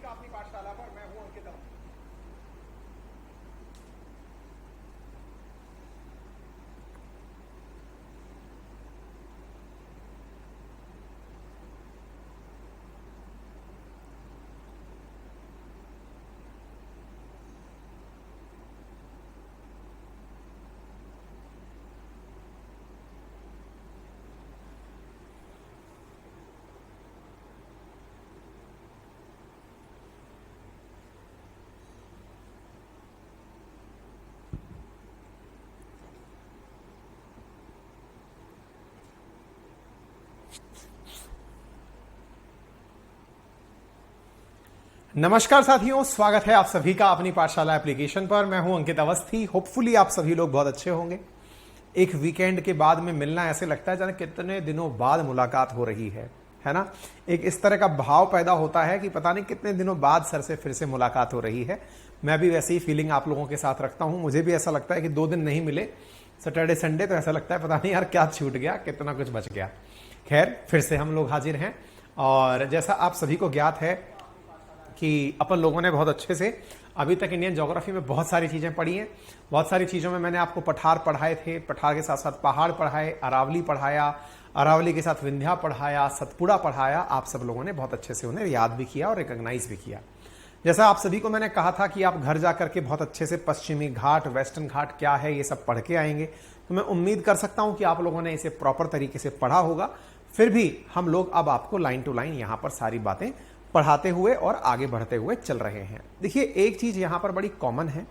का अपनी पाठशाला पर मैं हूं अंकित अवस्थी। नमस्कार साथियों, स्वागत है आप सभी का अपनी पाठशाला एप्लीकेशन पर। मैं हूं अंकित अवस्थी। होपफुली आप सभी लोग बहुत अच्छे होंगे। एक वीकेंड के बाद में मिलना ऐसे लगता है जाने कितने दिनों बाद मुलाकात हो रही है ना। एक इस तरह का भाव पैदा होता है कि पता नहीं कितने दिनों बाद सर से फिर से मुलाकात हो रही है। मैं भी वैसी ही फीलिंग आप लोगों के साथ रखता हूं। मुझे भी ऐसा लगता है कि 2 दिन नहीं मिले, सैटरडे संडे, तो ऐसा लगता है पता नहीं यार क्या छूट गया, कितना कुछ बच गया। खैर, फिर से हम लोग हाजिर हैं और जैसा आप सभी को ज्ञात है कि अपन लोगों ने बहुत अच्छे से अभी तक इंडियन ज्योग्राफी में बहुत सारी चीज़ें पढ़ी हैं। बहुत सारी चीज़ों में मैंने आपको पठार पढ़ाए थे, पठार के साथ साथ पहाड़ पढ़ाए, अरावली पढ़ाया, अरावली के साथ विंध्या पढ़ाया, सतपुड़ा पढ़ाया। आप सब लोगों ने बहुत अच्छे से उन्हें याद भी किया और रिकॉग्नाइज भी किया। जैसा आप सभी को मैंने कहा था कि आप घर जाकर के बहुत अच्छे से पश्चिमी घाट, वेस्टर्न घाट क्या है, ये सब पढ़ के आएंगे, तो मैं उम्मीद कर सकता हूं कि आप लोगों ने इसे प्रॉपर तरीके से पढ़ा होगा। फिर भी हम लोग अब आपको लाइन टू लाइन यहां पर सारी बातें पढ़ाते हुए और आगे बढ़ते हुए चल रहे हैं। देखिए, एक चीज यहां पर बड़ी कॉमन है,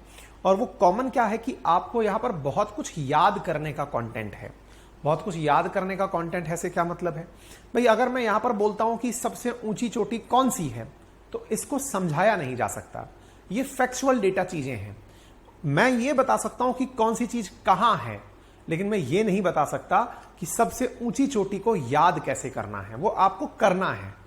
और वो कॉमन क्या है कि आपको यहां पर बहुत कुछ याद करने का कंटेंट है। बहुत कुछ याद करने का कंटेंट है से क्या मतलब है भाई? अगर मैं यहां पर बोलता हूं कि सबसे ऊंची चोटी कौन सी है, तो इसको समझाया नहीं जा सकता। ये फैक्चुअल डेटा चीजें हैं। मैं ये बता सकता हूं कि कौन सी चीज कहां है, लेकिन मैं ये नहीं बता सकता कि सबसे ऊंची चोटी को याद कैसे करना है। वो आपको करना है।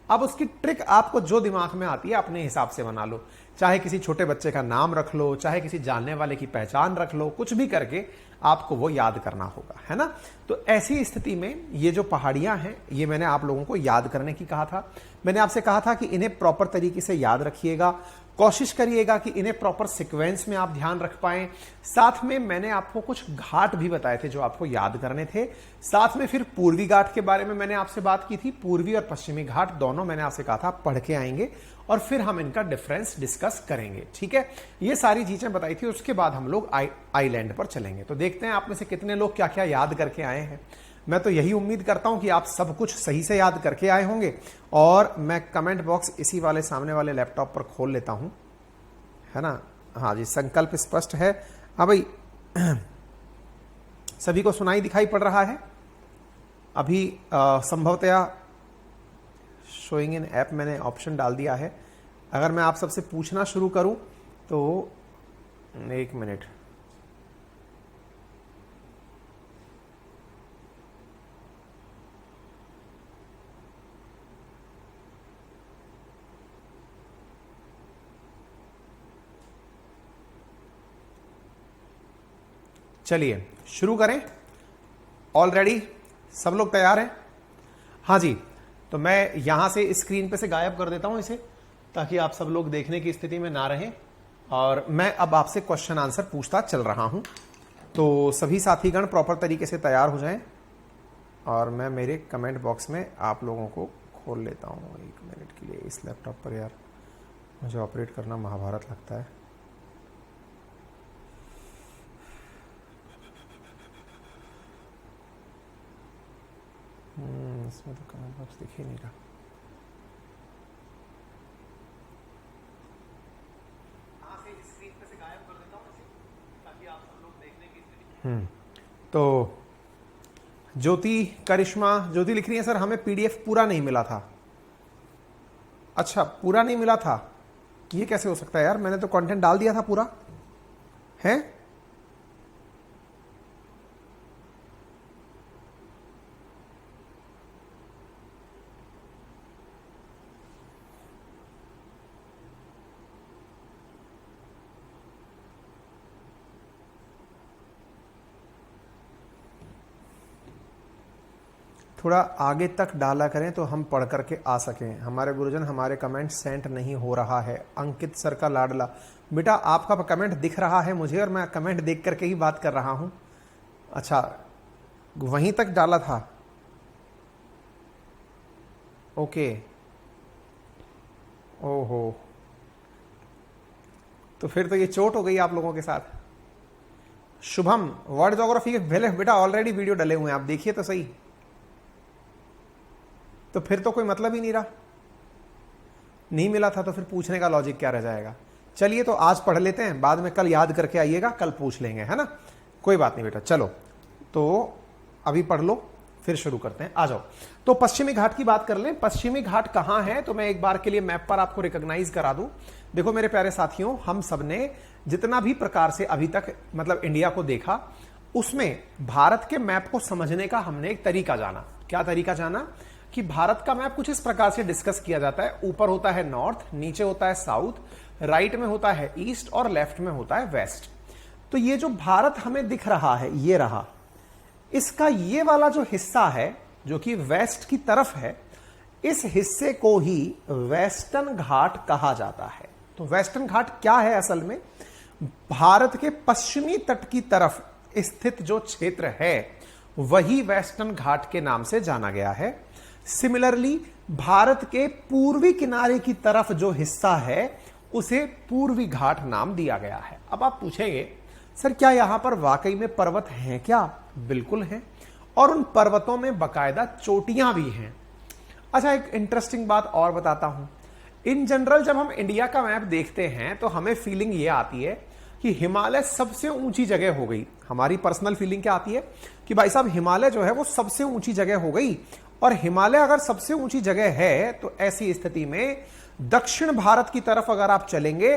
अब उसकी ट्रिक आपको जो दिमाग में आती है अपने हिसाब से बना लो। चाहे किसी छोटे बच्चे का नाम रख लो, चाहे किसी जानने वाले की पहचान रख लो, कुछ भी करके आपको वो याद करना होगा, है ना। तो ऐसी स्थिति में ये जो पहाड़ियां हैं, ये मैंने आप लोगों को याद करने की कहा था। मैंने आपसे कहा था कि इन्हें प्रॉपर तरीके से याद रखिएगा, कोशिश करिएगा कि इन्हें प्रॉपर सीक्वेंस में आप ध्यान रख पाएं। साथ में मैंने आपको कुछ घाट भी बताए थे जो आपको याद करने थे। साथ में फिर पूर्वी घाट के बारे में मैंने आपसे बात की थी। पूर्वी और पश्चिमी घाट दोनों मैंने आपसे कहा था पढ़ के आएंगे और फिर हम इनका डिफरेंस डिस्कस करेंगे, ठीक है। ये सारी चीजें बताई थी। उसके बाद हम लोग आइलैंड पर चलेंगे। तो देखते हैं आप में से कितने लोग क्या क्या याद करके आए हैं। मैं तो यही उम्मीद करता हूं कि आप सब कुछ सही से याद करके आए होंगे। और मैं कमेंट बॉक्स इसी वाले सामने वाले लैपटॉप पर खोल लेता हूं, है ना। हाँ जी, संकल्प स्पष्ट है। हाँ भाई, सभी को सुनाई दिखाई पड़ रहा है अभी? संभवतया शोइंग इन ऐप मैंने ऑप्शन डाल दिया है। अगर मैं आप सबसे पूछना शुरू करूं तो 1 मिनट। चलिए शुरू करें। ऑलरेडी सब लोग तैयार हैं? हाँ जी, तो मैं यहां से स्क्रीन पे से गायब कर देता हूं इसे, ताकि आप सब लोग देखने की स्थिति में ना रहें। और मैं अब आपसे क्वेश्चन आंसर पूछता चल रहा हूं, तो सभी साथीगण प्रॉपर तरीके से तैयार हो जाएं। और मैं मेरे कमेंट बॉक्स में आप लोगों को खोल लेता हूं 1 मिनट के लिए इस लैपटॉप पर। यार मुझे ऑपरेट करना महाभारत लगता है। इसमें तो कमेंट बॉक्स दिख ही नहीं रहा। तो ज्योति करिश्मा, ज्योति लिख रही है सर हमें पीडीएफ पूरा नहीं मिला था। अच्छा, पूरा नहीं मिला था, ये कैसे हो सकता है यार? मैंने तो कंटेंट डाल दिया था पूरा। है थोड़ा आगे तक डाला करें तो हम पढ़ करके आ सकें। हमारे गुरुजन, हमारे कमेंट सेंड नहीं हो रहा है। अंकित सर का लाडला बेटा, आपका कमेंट दिख रहा है मुझे और मैं कमेंट देख करके ही बात कर रहा हूं। अच्छा, वहीं तक डाला था, ओके। ओहो, तो फिर तो ये चोट हो गई आप लोगों के साथ। शुभम, वर्ल्ड ज्योग्राफी के बेटा ऑलरेडी वीडियो डले हुए हैं, आप देखिए तो सही। तो फिर तो कोई मतलब ही नहीं रहा, नहीं मिला था तो फिर पूछने का लॉजिक क्या रह जाएगा। चलिए तो आज पढ़ लेते हैं, बाद में कल याद करके आइएगा, कल पूछ लेंगे, है ना। कोई बात नहीं बेटा, चलो तो अभी पढ़ लो, फिर शुरू करते हैं। आ जाओ। तो पश्चिमी घाट की बात कर लें। पश्चिमी घाट कहां है, तो मैं एक बार के लिए मैप पर आपको रिकॉग्नाइज करा दूं। देखो मेरे प्यारे साथियों, हम सबने जितना भी प्रकार से अभी तक मतलब इंडिया को देखा, उसमें भारत के मैप को समझने का हमने एक तरीका जाना। क्या तरीका जाना कि भारत का मैप कुछ इस प्रकार से डिस्कस किया जाता है। ऊपर होता है नॉर्थ, नीचे होता है साउथ, राइट में होता है ईस्ट और लेफ्ट में होता है वेस्ट। तो ये जो भारत हमें दिख रहा है, ये रहा, इसका ये वाला जो हिस्सा है जो कि वेस्ट की तरफ है, इस हिस्से को ही वेस्टर्न घाट कहा जाता है। तो वेस्टर्न घाट क्या है असल में, भारत के पश्चिमी तट की तरफ स्थित जो क्षेत्र है वही वेस्टर्न घाट के नाम से जाना गया है। सिमिलरली भारत के पूर्वी किनारे की तरफ जो हिस्सा है उसे पूर्वी घाट नाम दिया गया है। अब आप पूछेंगे सर क्या यहां पर वाकई में पर्वत हैं क्या? बिल्कुल हैं, और उन पर्वतों में बकायदा चोटियां भी हैं। अच्छा, एक इंटरेस्टिंग बात और बताता हूं। इन जनरल जब हम इंडिया का मैप देखते हैं तो हमें फीलिंग ये आती है कि हिमालय सबसे ऊंची जगह हो गई। हमारी पर्सनल फीलिंग क्या आती है कि भाई साहब हिमालय जो है वो सबसे ऊंची जगह हो गई, और हिमालय अगर सबसे ऊंची जगह है तो ऐसी स्थिति में दक्षिण भारत की तरफ अगर आप चलेंगे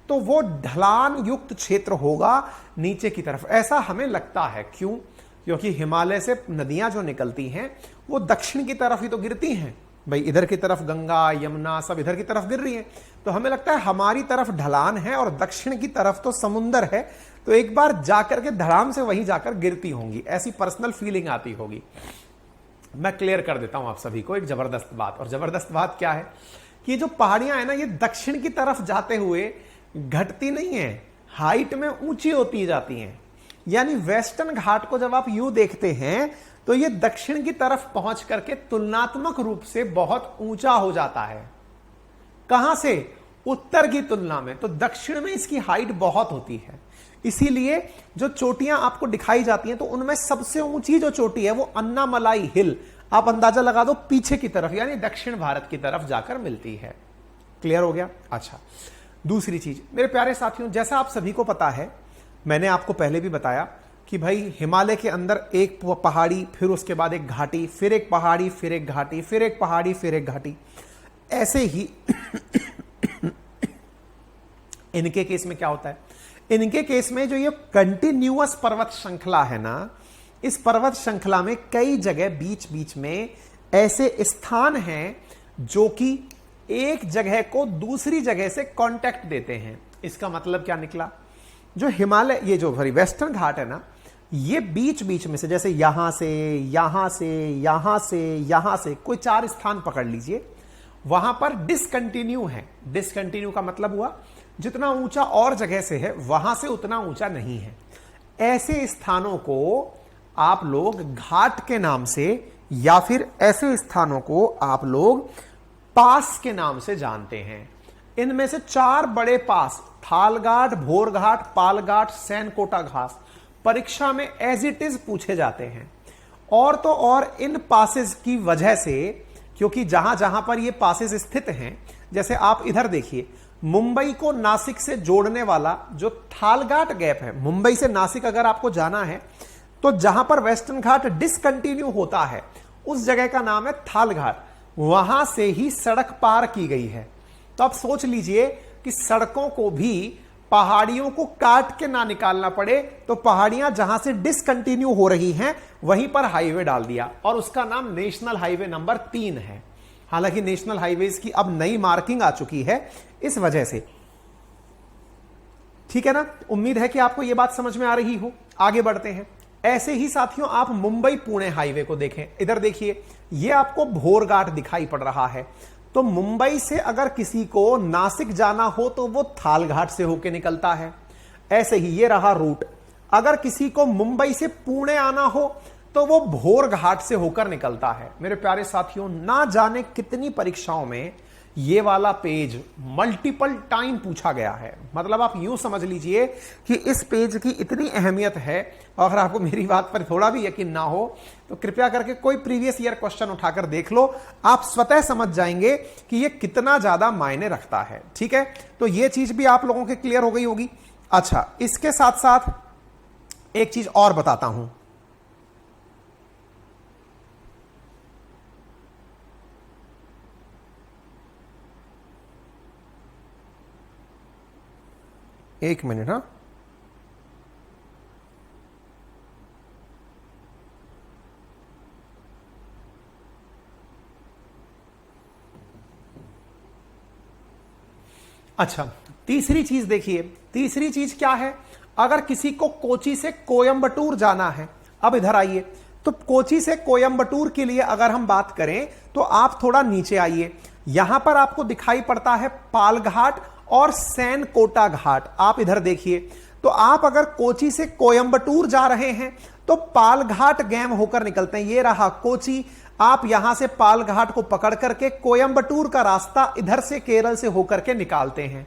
तो वो ढलान युक्त क्षेत्र होगा नीचे की तरफ, ऐसा हमें लगता है। क्यों? क्योंकि हिमालय से नदियां जो निकलती हैं वो दक्षिण की तरफ ही तो गिरती हैं। भाई इधर की तरफ गंगा यमुना सब इधर की तरफ गिर रही हैं, तो हमें लगता है हमारी तरफ ढलान है और दक्षिण की तरफ तो समुंदर है, तो एक बार जाकर के धड़ाम से वहीं जाकर गिरती होंगी, ऐसी पर्सनल फीलिंग आती होगी। मैं क्लियर कर देता हूं आप सभी को एक जबरदस्त बात, और जबरदस्त बात क्या है कि जो पहाड़ियां है ना, ये दक्षिण की तरफ जाते हुए घटती नहीं है, हाइट में ऊंची होती जाती हैं। यानी वेस्टर्न घाट को जब आप यूं देखते हैं तो ये दक्षिण की तरफ पहुंच करके तुलनात्मक रूप से बहुत ऊंचा हो जाता है। कहां से? उत्तर की तुलना में। तो दक्षिण में इसकी हाइट बहुत होती है, इसीलिए जो चोटियां आपको दिखाई जाती हैं तो उनमें सबसे ऊंची जो चोटी है वो अन्नामलाई हिल, आप अंदाजा लगा दो पीछे की तरफ यानी दक्षिण भारत की तरफ जाकर मिलती है। क्लियर हो गया? अच्छा, दूसरी चीज मेरे प्यारे साथियों, जैसा आप सभी को पता है, मैंने आपको पहले भी बताया कि भाई हिमालय के अंदर एक पहाड़ी, फिर उसके बाद एक घाटी, फिर एक पहाड़ी, फिर एक घाटी, फिर एक पहाड़ी, फिर एक घाटी, ऐसे ही इनके केस में क्या होता है, इनके केस में जो ये कंटिन्यूअस पर्वत श्रृंखला है ना, इस पर्वत श्रृंखला में कई जगह बीच बीच में ऐसे स्थान हैं जो कि एक जगह को दूसरी जगह से कांटेक्ट देते हैं। इसका मतलब क्या निकला, जो हिमालय, ये जो वेस्टर्न घाट है ना, ये बीच बीच में से, जैसे यहां से यहां से यहां से यहां से कोई 4 स्थान पकड़ लीजिए, वहां पर डिसकंटिन्यू है। डिसकंटिन्यू का मतलब हुआ जितना ऊंचा और जगह से है वहां से उतना ऊंचा नहीं है। ऐसे स्थानों को आप लोग घाट के नाम से या फिर ऐसे स्थानों को आप लोग पास के नाम से जानते हैं। इनमें से 4 बड़े पास, थालघाट, भोरघाट, पालघाट, सैनकोटा घाट, परीक्षा में एज इट इज पूछे जाते हैं। और तो और इन पासेस की वजह से, क्योंकि जहां जहां पर ये पासेस स्थित हैं, जैसे आप इधर देखिए, मुंबई को नासिक से जोड़ने वाला जो थालघाट गैप है, मुंबई से नासिक अगर आपको जाना है तो जहां पर वेस्टर्न घाट डिसकंटिन्यू होता है उस जगह का नाम है थालघाट, वहां से ही सड़क पार की गई है। तो आप सोच लीजिए कि सड़कों को भी पहाड़ियों को काट के ना निकालना पड़े, तो पहाड़ियां जहां से डिसकंटिन्यू हो रही हैं वहीं पर हाईवे डाल दिया, और उसका नाम नेशनल हाईवे नंबर 3 है। हालांकि नेशनल हाईवेज की अब नई मार्किंग आ चुकी है इस वजह से। ठीक है ना? उम्मीद है कि आपको यह बात समझ में आ रही हो। आगे बढ़ते हैं। ऐसे ही साथियों आप मुंबई पुणे हाईवे को देखें, इधर देखिए, ये आपको भोरघाट दिखाई पड़ रहा है। तो मुंबई से अगर किसी को नासिक जाना हो तो वो थालघाट से होकर निकलता है। ऐसे ही ये रहा रूट, अगर किसी को मुंबई से पुणे आना हो तो वो भोरघाट से होकर निकलता है। मेरे प्यारे साथियों, ना जाने कितनी परीक्षाओं में ये वाला पेज मल्टीपल टाइम पूछा गया है। मतलब आप यूं समझ लीजिए कि इस पेज की इतनी अहमियत है। अगर आपको मेरी बात पर थोड़ा भी यकीन ना हो तो कृपया करके कोई प्रीवियस ईयर क्वेश्चन उठाकर देख लो, आप स्वतः समझ जाएंगे कि ये कितना ज्यादा मायने रखता है। ठीक है, तो ये चीज भी आप लोगों के क्लियर हो गई होगी। अच्छा, इसके साथ साथ एक चीज और बताता हूं। एक मिनट, हाँ, अच्छा, तीसरी चीज देखिए, तीसरी चीज क्या है, अगर किसी को कोची से कोयंबटूर जाना है, अब इधर आइए, तो कोची से कोयंबटूर के लिए अगर हम बात करें तो आप थोड़ा नीचे आइए, यहां पर आपको दिखाई पड़ता है पालघाट और सैनकोटा घाट। आप इधर देखिए, तो आप अगर कोची से कोयंबटूर जा रहे हैं तो पालघाट गैम होकर निकलते हैं। ये रहा कोची, आप यहां से पालघाट को पकड़ करके कोयंबटूर का रास्ता इधर से केरल से होकर के निकालते हैं।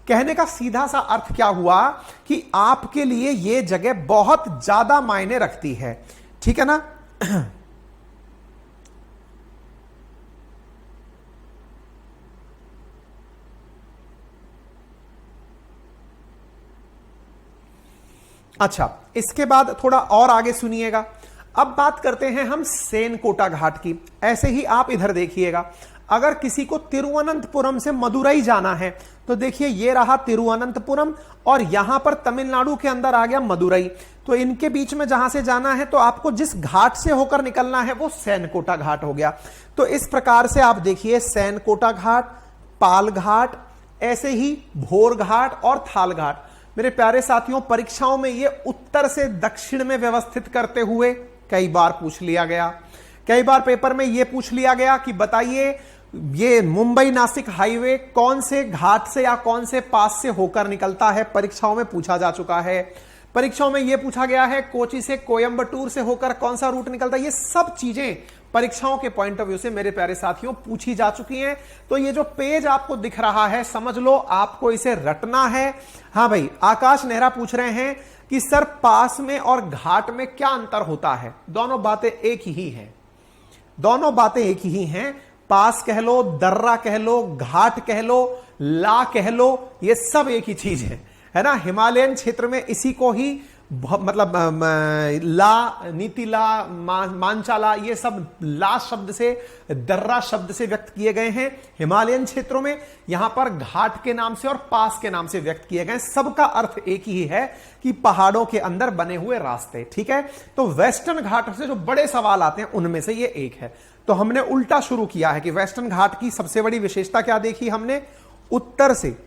कहने का सीधा सा अर्थ क्या हुआ कि आपके लिए यह जगह बहुत ज्यादा मायने रखती है। ठीक है ना? अच्छा, इसके बाद थोड़ा और आगे सुनिएगा। अब बात करते हैं हम सैनकोटा घाट की। ऐसे ही आप इधर देखिएगा, अगर किसी को तिरुवनंतपुरम से मदुरई जाना है तो देखिए ये रहा तिरुवनंतपुरम और यहां पर तमिलनाडु के अंदर आ गया मदुरई। तो इनके बीच में जहां से जाना है तो आपको जिस घाट से होकर निकलना है वो सैनकोटा घाट हो गया। तो इस प्रकार से आप देखिए सैनकोटा घाट, पालघाट, ऐसे ही भोरघाट और थालघाट। मेरे प्यारे साथियों, परीक्षाओं में ये उत्तर से दक्षिण में व्यवस्थित करते हुए कई बार पूछ लिया गया। कई बार पेपर में यह पूछ लिया गया कि बताइए ये मुंबई नासिक हाईवे कौन से घाट से या कौन से पास से होकर निकलता है। परीक्षाओं में पूछा जा चुका है। परीक्षाओं में यह पूछा गया है कोची से कोयंबटूर से होकर कौन सा रूट निकलता है। ये सब चीजें परीक्षाओं के पॉइंट ऑफ व्यू से मेरे प्यारे साथियों पूछी जा चुकी हैं। तो ये जो पेज आपको दिख रहा है, समझ लो आपको इसे रटना है। हाँ भाई, आकाश नेहरा पूछ रहे हैं कि सर पास में और घाट में क्या अंतर होता है? दोनों बातें एक ही हैं। दोनों बातें एक ही हैं। पास कह लो, दर्रा कह लो, घाट कह लो, ला कह लो, ये सब एक ही चीज है ना। हिमालयन क्षेत्र में इसी को ही मतलब ला, नीतिला, मानचाला, ये सब ला शब्द से, दर्रा शब्द से व्यक्त किए गए हैं। हिमालयन क्षेत्रों में यहां पर घाट के नाम से और पास के नाम से व्यक्त किए गए। सबका अर्थ एक ही है कि पहाड़ों के अंदर बने हुए रास्ते। ठीक है, तो वेस्टर्न घाट से जो बड़े सवाल आते हैं उनमें से ये एक है। तो हमने उल्टा शुरू किया है कि वेस्टर्न घाट की सबसे बड़ी विशेषता क्या देखी हमने? उत्तर से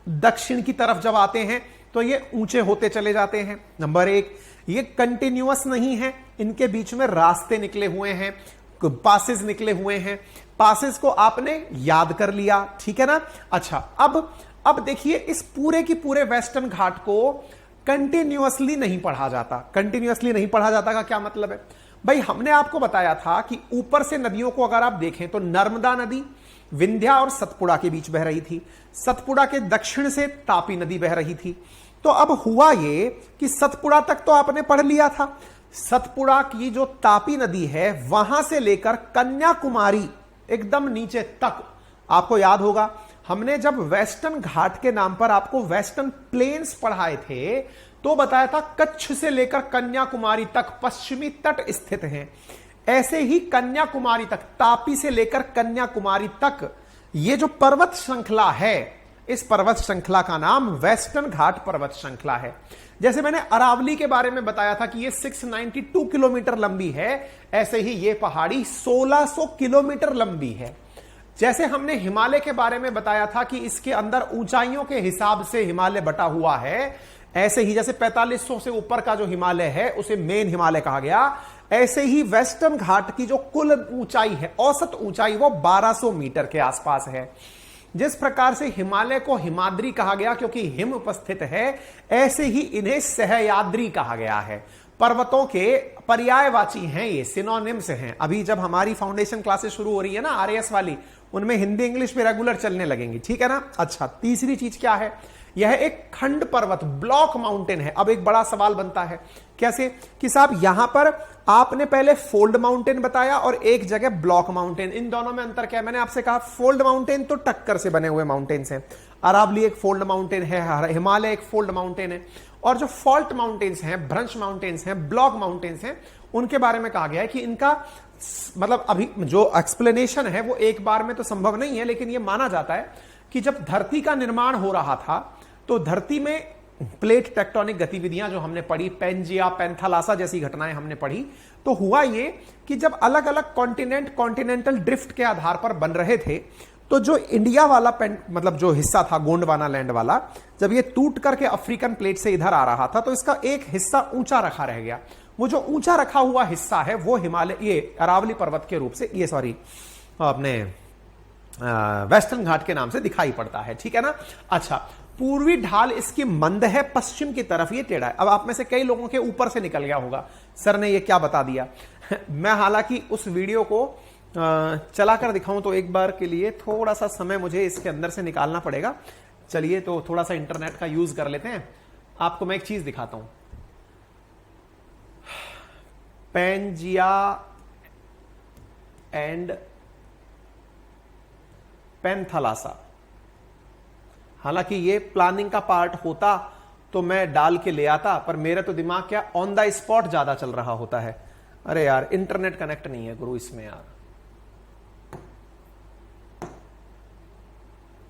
दक्षिण की तरफ जब आते हैं तो ये ऊंचे होते चले जाते हैं। नंबर एक, ये कंटिन्यूअस नहीं है, इनके बीच में रास्ते निकले हुए हैं, पासेस निकले हुए हैं। पासेस को आपने याद कर लिया, ठीक है ना। अच्छा, अब देखिए इस पूरे की पूरे वेस्टर्न घाट को कंटिन्यूअसली नहीं पढ़ा जाता। कंटिन्यूअसली नहीं पढ़ा जाता का क्या मतलब है भाई? हमने आपको बताया था कि ऊपर से नदियों को अगर आप देखें तो नर्मदा नदी विंध्या और सतपुड़ा के बीच बह रही थी। सतपुड़ा के दक्षिण से तापी नदी बह रही थी। तो अब हुआ ये कि सतपुड़ा तक तो आपने पढ़ लिया था। सतपुड़ा की जो तापी नदी है वहां से लेकर कन्याकुमारी एकदम नीचे तक, आपको याद होगा हमने जब वेस्टर्न घाट के नाम पर आपको वेस्टर्न प्लेन्स पढ़ाए थे तो बताया था कच्छ से लेकर कन्याकुमारी तक पश्चिमी तट स्थित हैं। ऐसे ही कन्याकुमारी तक, तापी से लेकर कन्याकुमारी तक ये जो पर्वत श्रृंखला है, इस पर्वत श्रृंखला का नाम वेस्टर्न घाट पर्वत श्रृंखला है। जैसे मैंने अरावली के बारे में बताया था कि ये 692 किलोमीटर लंबी है, ऐसे ही ये पहाड़ी 1600 किलोमीटर लंबी है। जैसे हमने हिमालय के बारे में बताया था कि इसके अंदर ऊंचाइयों के हिसाब से हिमालय बटा हुआ है, ऐसे ही जैसे 4500 से ऊपर का जो हिमालय है उसे मेन हिमालय कहा गया, ऐसे ही वेस्टर्न घाट की जो कुल ऊंचाई है, औसत ऊंचाई, वो 1200 मीटर के आसपास है। जिस प्रकार से हिमालय को हिमाद्री कहा गया क्योंकि हिम उपस्थित है, ऐसे ही इन्हें सहयाद्री कहा गया है। पर्वतों के पर्यायवाची हैं, ये सिनोनिम्स हैं। अभी जब हमारी फाउंडेशन क्लासेस शुरू हो रही है ना आरएएस वाली, उनमें हिंदी इंग्लिश में रेगुलर चलने लगेंगी, ठीक है ना। अच्छा, तीसरी चीज क्या है, यह एक खंड पर्वत, ब्लॉक माउंटेन है। अब एक बड़ा सवाल बनता है, कैसे कि साहब यहां पर आपने पहले फोल्ड माउंटेन बताया और एक जगह ब्लॉक माउंटेन, इन दोनों में अंतर क्या है? मैंने आपसे कहा फोल्ड माउंटेन तो टक्कर से बने हुए माउंटेन्स हैं। अरावली एक फोल्ड माउंटेन है, हिमालय एक फोल्ड माउंटेन है, और जो फॉल्ट माउंटेन्स हैं, ब्रंच माउंटेन्स हैं, ब्लॉक माउंटेन्स हैं, उनके बारे में कहा गया है कि इनका मतलब अभी जो एक्सप्लेनेशन है वो एक बार में तो संभव नहीं है, लेकिन यह माना जाता है कि जब धरती का निर्माण हो रहा था तो धरती में प्लेट टेक्टोनिक गतिविधियां जो हमने पढ़ी, पेंजिया, पेंथालासा जैसी घटनाएं हमने पढ़ी, तो हुआ ये कि जब अलग अलग कॉन्टिनेंट कॉन्टिनेंटल ड्रिफ्ट के आधार पर बन रहे थे, तो जो इंडिया वाला मतलब जो हिस्सा था गोंडवाना लैंड वाला, जब ये टूट करके अफ्रीकन प्लेट से इधर आ रहा था तो इसका एक हिस्सा ऊंचा रखा रह गया। वो जो ऊंचा रखा हुआ हिस्सा है वो हिमालय, ये अरावली पर्वत के रूप से, ये सॉरी अपने वेस्टर्न घाट के नाम से दिखाई पड़ता है, ठीक है ना। अच्छा, पूर्वी ढाल इसकी मंद है, पश्चिम की तरफ ये टेढ़ा है। अब आप में से कई लोगों के ऊपर से निकल गया होगा, सर ने ये क्या बता दिया। मैं हालांकि उस वीडियो को चलाकर दिखाऊं तो एक बार के लिए थोड़ा सा समय मुझे इसके अंदर से निकालना पड़ेगा। चलिए तो थोड़ा सा इंटरनेट का यूज कर लेते हैं। आपको मैं एक चीज दिखाता हूं, पेंजिया एंड पेंथालासा। हालांकि ये प्लानिंग का पार्ट होता तो मैं डाल के ले आता, पर मेरा तो दिमाग क्या ऑन द स्पॉट ज्यादा चल रहा होता है। अरे यार इंटरनेट कनेक्ट नहीं है गुरु इसमें यार,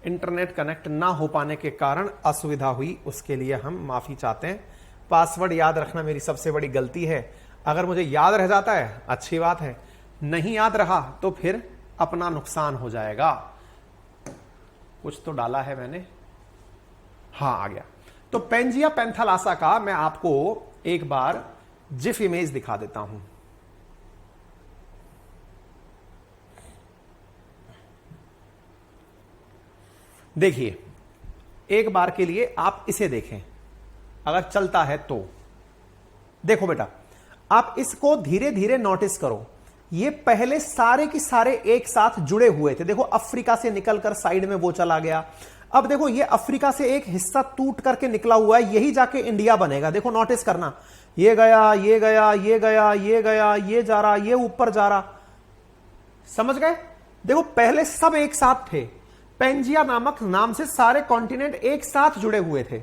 इंटरनेट कनेक्ट ना हो पाने के कारण असुविधा हुई, उसके लिए हम माफी चाहते हैं। पासवर्ड याद रखना मेरी सबसे बड़ी गलती है। अगर मुझे याद रह जाता है अच्छी बात है, नहीं याद रहा तो फिर अपना नुकसान हो जाएगा। कुछ तो डाला है मैंने, हाँ आ गया। तो पेंजिया पेंथालासा का मैं आपको एक बार जिफ इमेज दिखा देता हूं। देखिए एक बार के लिए आप इसे देखें, अगर चलता है तो देखो बेटा, आप इसको धीरे धीरे नोटिस करो। ये पहले सारे की सारे एक साथ जुड़े हुए थे। देखो अफ्रीका से निकलकर साइड में वो चला गया। अब देखो ये अफ्रीका से एक हिस्सा टूट करके निकला हुआ है, यही जाके इंडिया बनेगा। देखो नोटिस करना, ये गया, ये गया, ये गया, ये गया, ये जा रहा, ये ऊपर जा रहा। समझ गए? देखो पहले सब एक साथ थे, पेंजिया नामक नाम से सारे कॉन्टिनेंट एक साथ जुड़े हुए थे।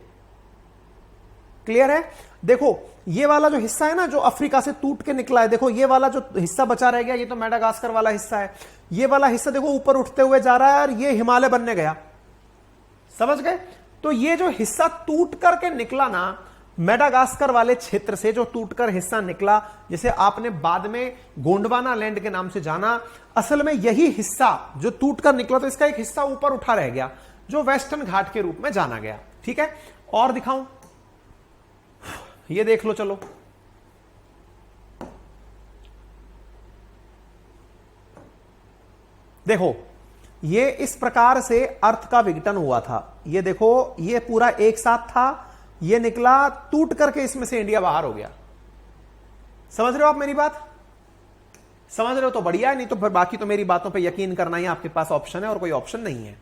क्लियर है? देखो ये वाला जो हिस्सा है ना जो अफ्रीका से टूट के निकला है, देखो ये वाला जो हिस्सा बचा रह गया, ये तो मेडागास्कर वाला हिस्सा है। ये वाला हिस्सा देखो ऊपर उठते हुए जा रहा है और ये हिमालय बनने गया। समझ गए? तो ये जो हिस्सा टूट करके निकला ना मेडागास्कर वाले क्षेत्र से, जो टूटकर हिस्सा निकला जिसे आपने बाद में गोंडवाना लैंड के नाम से जाना, असल में यही हिस्सा जो टूटकर निकला तो इसका एक हिस्सा ऊपर उठा रह गया जो वेस्टर्न घाट के रूप में जाना गया। ठीक है, और दिखाऊं, ये देख लो। चलो देखो ये इस प्रकार से अर्थ का विघटन हुआ था। ये देखो ये पूरा एक साथ था, ये निकला टूट करके इसमें से इंडिया बाहर हो गया। समझ रहे हो आप मेरी बात? समझ रहे हो तो बढ़िया है, नहीं तो फिर बाकी तो मेरी बातों पे यकीन करना ही आपके पास ऑप्शन है और कोई ऑप्शन नहीं है।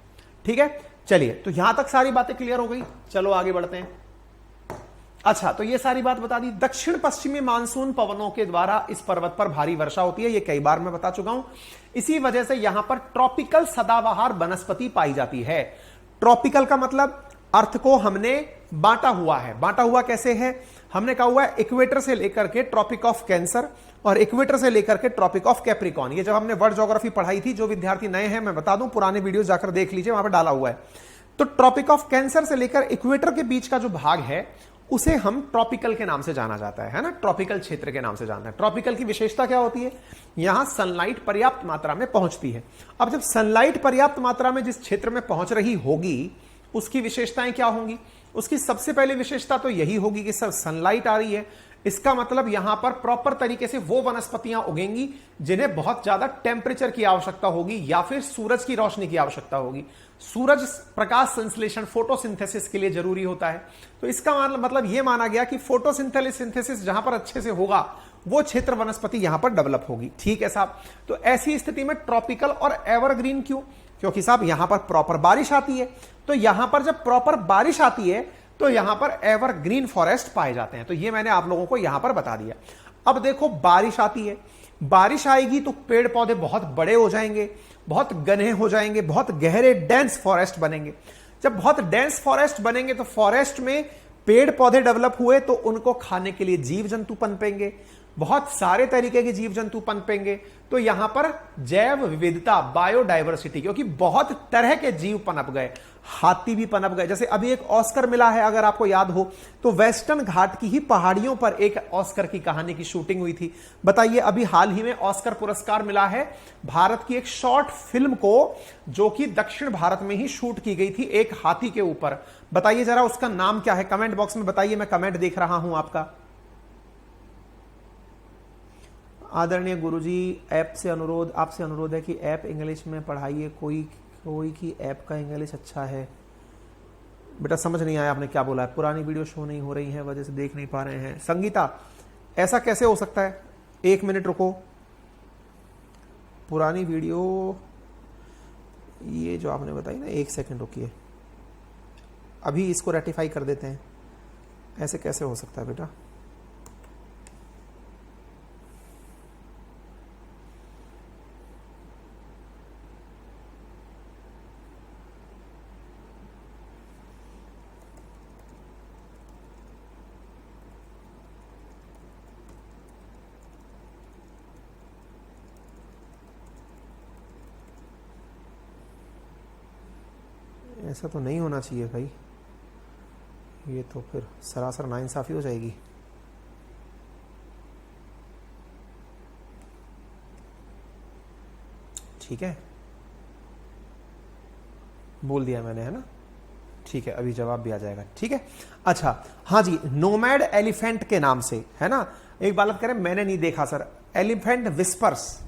ठीक है, चलिए तो यहां तक सारी बातें क्लियर हो गई। चलो आगे बढ़ते हैं। अच्छा, तो ये सारी बात बता दी। दक्षिण पश्चिमी मानसून पवनों के द्वारा इस पर्वत पर भारी वर्षा होती है, ये कई बार मैं बता चुका हूं। इसी वजह से यहां पर ट्रॉपिकल सदाबहार वनस्पति पाई जाती है। ट्रॉपिकल का मतलब अर्थ को हमने बांटा हुआ है। बांटा हुआ कैसे है? हमने कहा हुआ है इक्वेटर से लेकर के ट्रॉपिक ऑफ कैंसर और इक्वेटर से लेकर के ट्रॉपिक ऑफ कैप्रिकॉन। ये जब हमने वर्ल्ड ज्योग्राफी पढ़ाई थी, जो विद्यार्थी नए हैं मैं बता दूं, पुराने वीडियो जाकर देख लीजिए, वहां पर डाला हुआ है। तो ट्रॉपिक ऑफ कैंसर से लेकर इक्वेटर के बीच का जो भाग है उसे हम ट्रॉपिकल के नाम से जाना जाता है ना, ट्रॉपिकल क्षेत्र के नाम से जानते हैं। ट्रॉपिकल की विशेषता क्या होती है? यहां सनलाइट पर्याप्त मात्रा में पहुंचती है। अब जब सनलाइट पर्याप्त मात्रा में जिस क्षेत्र में पहुंच रही होगी उसकी विशेषताएं क्या होंगी? उसकी सबसे पहली विशेषता तो यही होगी कि सर सनलाइट आ रही है, इसका मतलब यहां पर प्रॉपर तरीके से वो वनस्पतियां उगेंगी जिन्हें बहुत ज्यादा टेम्परेचर की आवश्यकता होगी या फिर सूरज की रोशनी की आवश्यकता होगी। सूरज प्रकाश संश्लेषण फोटोसिंथेसिस के लिए जरूरी होता है। तो इसका मतलब यह माना गया कि फोटोसिंथेसिस जहां पर अच्छे से होगा वो क्षेत्र वनस्पति यहां पर डेवलप होगी। ठीक है साहब। तो ऐसी स्थिति में ट्रॉपिकल और एवरग्रीन क्यों? क्योंकि साहब यहां पर प्रॉपर बारिश आती है। तो यहां पर जब प्रॉपर बारिश आती है तो यहां पर एवरग्रीन फॉरेस्ट पाए जाते हैं। तो ये मैंने आप लोगों को यहां पर बता दिया। अब देखो बारिश आती है, बारिश आएगी तो पेड़ पौधे बहुत बड़े हो जाएंगे, बहुत घने हो जाएंगे, बहुत गहरे डेंस फॉरेस्ट बनेंगे। जब बहुत डेंस फॉरेस्ट बनेंगे तो फॉरेस्ट में पेड़ पौधे डेवलप हुए तो उनको खाने के लिए जीव जंतु पनपेंगे, बहुत सारे तरीके के जीव जंतु पनपेंगे। तो यहां पर जैव विविधता, बायोडाइवर्सिटी, क्योंकि बहुत तरह के जीव पनप गए, हाथी भी पनप गए। जैसे अभी एक ऑस्कर मिला है, अगर आपको याद हो तो वेस्टर्न घाट की ही पहाड़ियों पर एक ऑस्कर की कहानी की शूटिंग हुई थी। बताइए अभी हाल ही में ऑस्कर पुरस्कार मिला है भारत की एक शॉर्ट फिल्म को, जो कि दक्षिण भारत में ही शूट की गई थी एक हाथी के ऊपर। बताइए जरा उसका नाम क्या है, कमेंट बॉक्स में बताइए, मैं कमेंट देख रहा हूं आपका। आदरणीय गुरुजी, आपसे अनुरोध है कि ऐप इंग्लिश में पढ़ाइए, कोई की ऐप का इंग्लिश अच्छा है। बेटा समझ नहीं आया आपने क्या बोला है। पुरानी वीडियो शो नहीं हो रही है, वजह से देख नहीं पा रहे हैं। संगीता, ऐसा कैसे हो सकता है? 1 मिनट रुको। पुरानी वीडियो ये जो आपने बताई ना, 1 सेकंड रुकिए, अभी इसको रेटिफाई कर देते हैं। ऐसे कैसे हो सकता है बेटा? ऐसा तो नहीं होना चाहिए भाई, ये तो फिर सरासर नाइंसाफी हो जाएगी। ठीक है, बोल दिया मैंने, है ना? ठीक है, अभी जवाब भी आ जाएगा। ठीक है, अच्छा हाँ जी, नोमैड एलिफेंट के नाम से, है ना? एक बात करें, मैंने नहीं देखा सर, एलिफेंट विस्पर्स।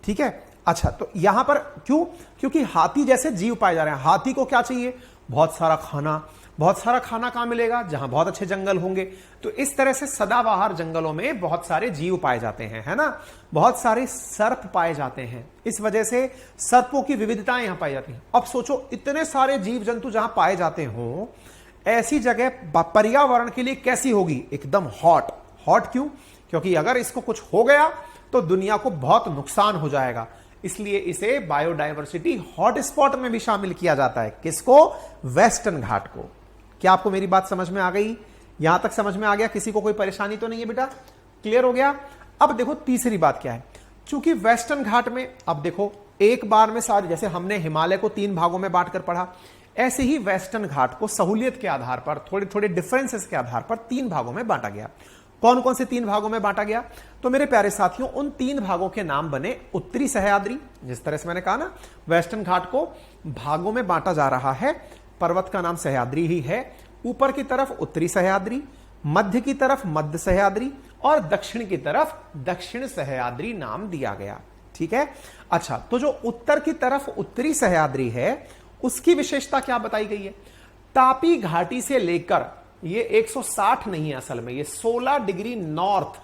ठीक है, अच्छा तो यहां पर क्यों? क्योंकि हाथी जैसे जीव पाए जा रहे हैं। हाथी को क्या चाहिए? बहुत सारा खाना। बहुत सारा खाना कहां मिलेगा? जहां बहुत अच्छे जंगल होंगे। तो इस तरह से सदाबहार जंगलों में बहुत सारे जीव पाए जाते हैं, है ना? बहुत सारे सर्प पाए जाते हैं, इस वजह से सर्पों की विविधताएं यहां पाई जाती हैं। अब सोचो, इतने सारे जीव जंतु जहां पाए जाते हो, ऐसी जगह पर्यावरण के लिए कैसी होगी? एकदम हॉट। हॉट क्यों? क्योंकि अगर इसको कुछ हो गया तो दुनिया को बहुत नुकसान हो जाएगा। इसलिए इसे बायोडायवर्सिटी हॉटस्पॉट में भी शामिल किया जाता है। किसको? वेस्टर्न घाट को। क्या आपको मेरी बात समझ में आ गई? यहां तक समझ में आ गया? किसी को कोई परेशानी तो नहीं है बेटा? क्लियर हो गया? अब देखो तीसरी बात क्या है। चूंकि वेस्टर्न घाट में, अब देखो एक बार में सारी, जैसे हमने हिमालय को 3 भागों में बांटकर पढ़ा, ऐसे ही वेस्टर्न घाट को सहूलियत के आधार पर, थोड़े थोड़े डिफरेंसेस के आधार पर 3 भागों में बांटा गया। कौन कौन से 3 भागों में बांटा गया? तो मेरे प्यारे साथियों, उन 3 भागों के नाम बने उत्तरी सह्याद्री। जिस तरह से मैंने कहा ना, वेस्टर्न घाट को भागों में बांटा जा रहा है, पर्वत का नाम सह्याद्री ही है। ऊपर की तरफ उत्तरी सह्याद्री, मध्य की तरफ मध्य सह्याद्री और दक्षिण की तरफ दक्षिण सह्याद्री नाम दिया गया। ठीक है, अच्छा तो जो उत्तर की तरफ उत्तरी सह्याद्री है, उसकी विशेषता क्या बताई गई है? तापी घाटी से लेकर, ये 160 नहीं है असल में, ये 16 डिग्री नॉर्थ।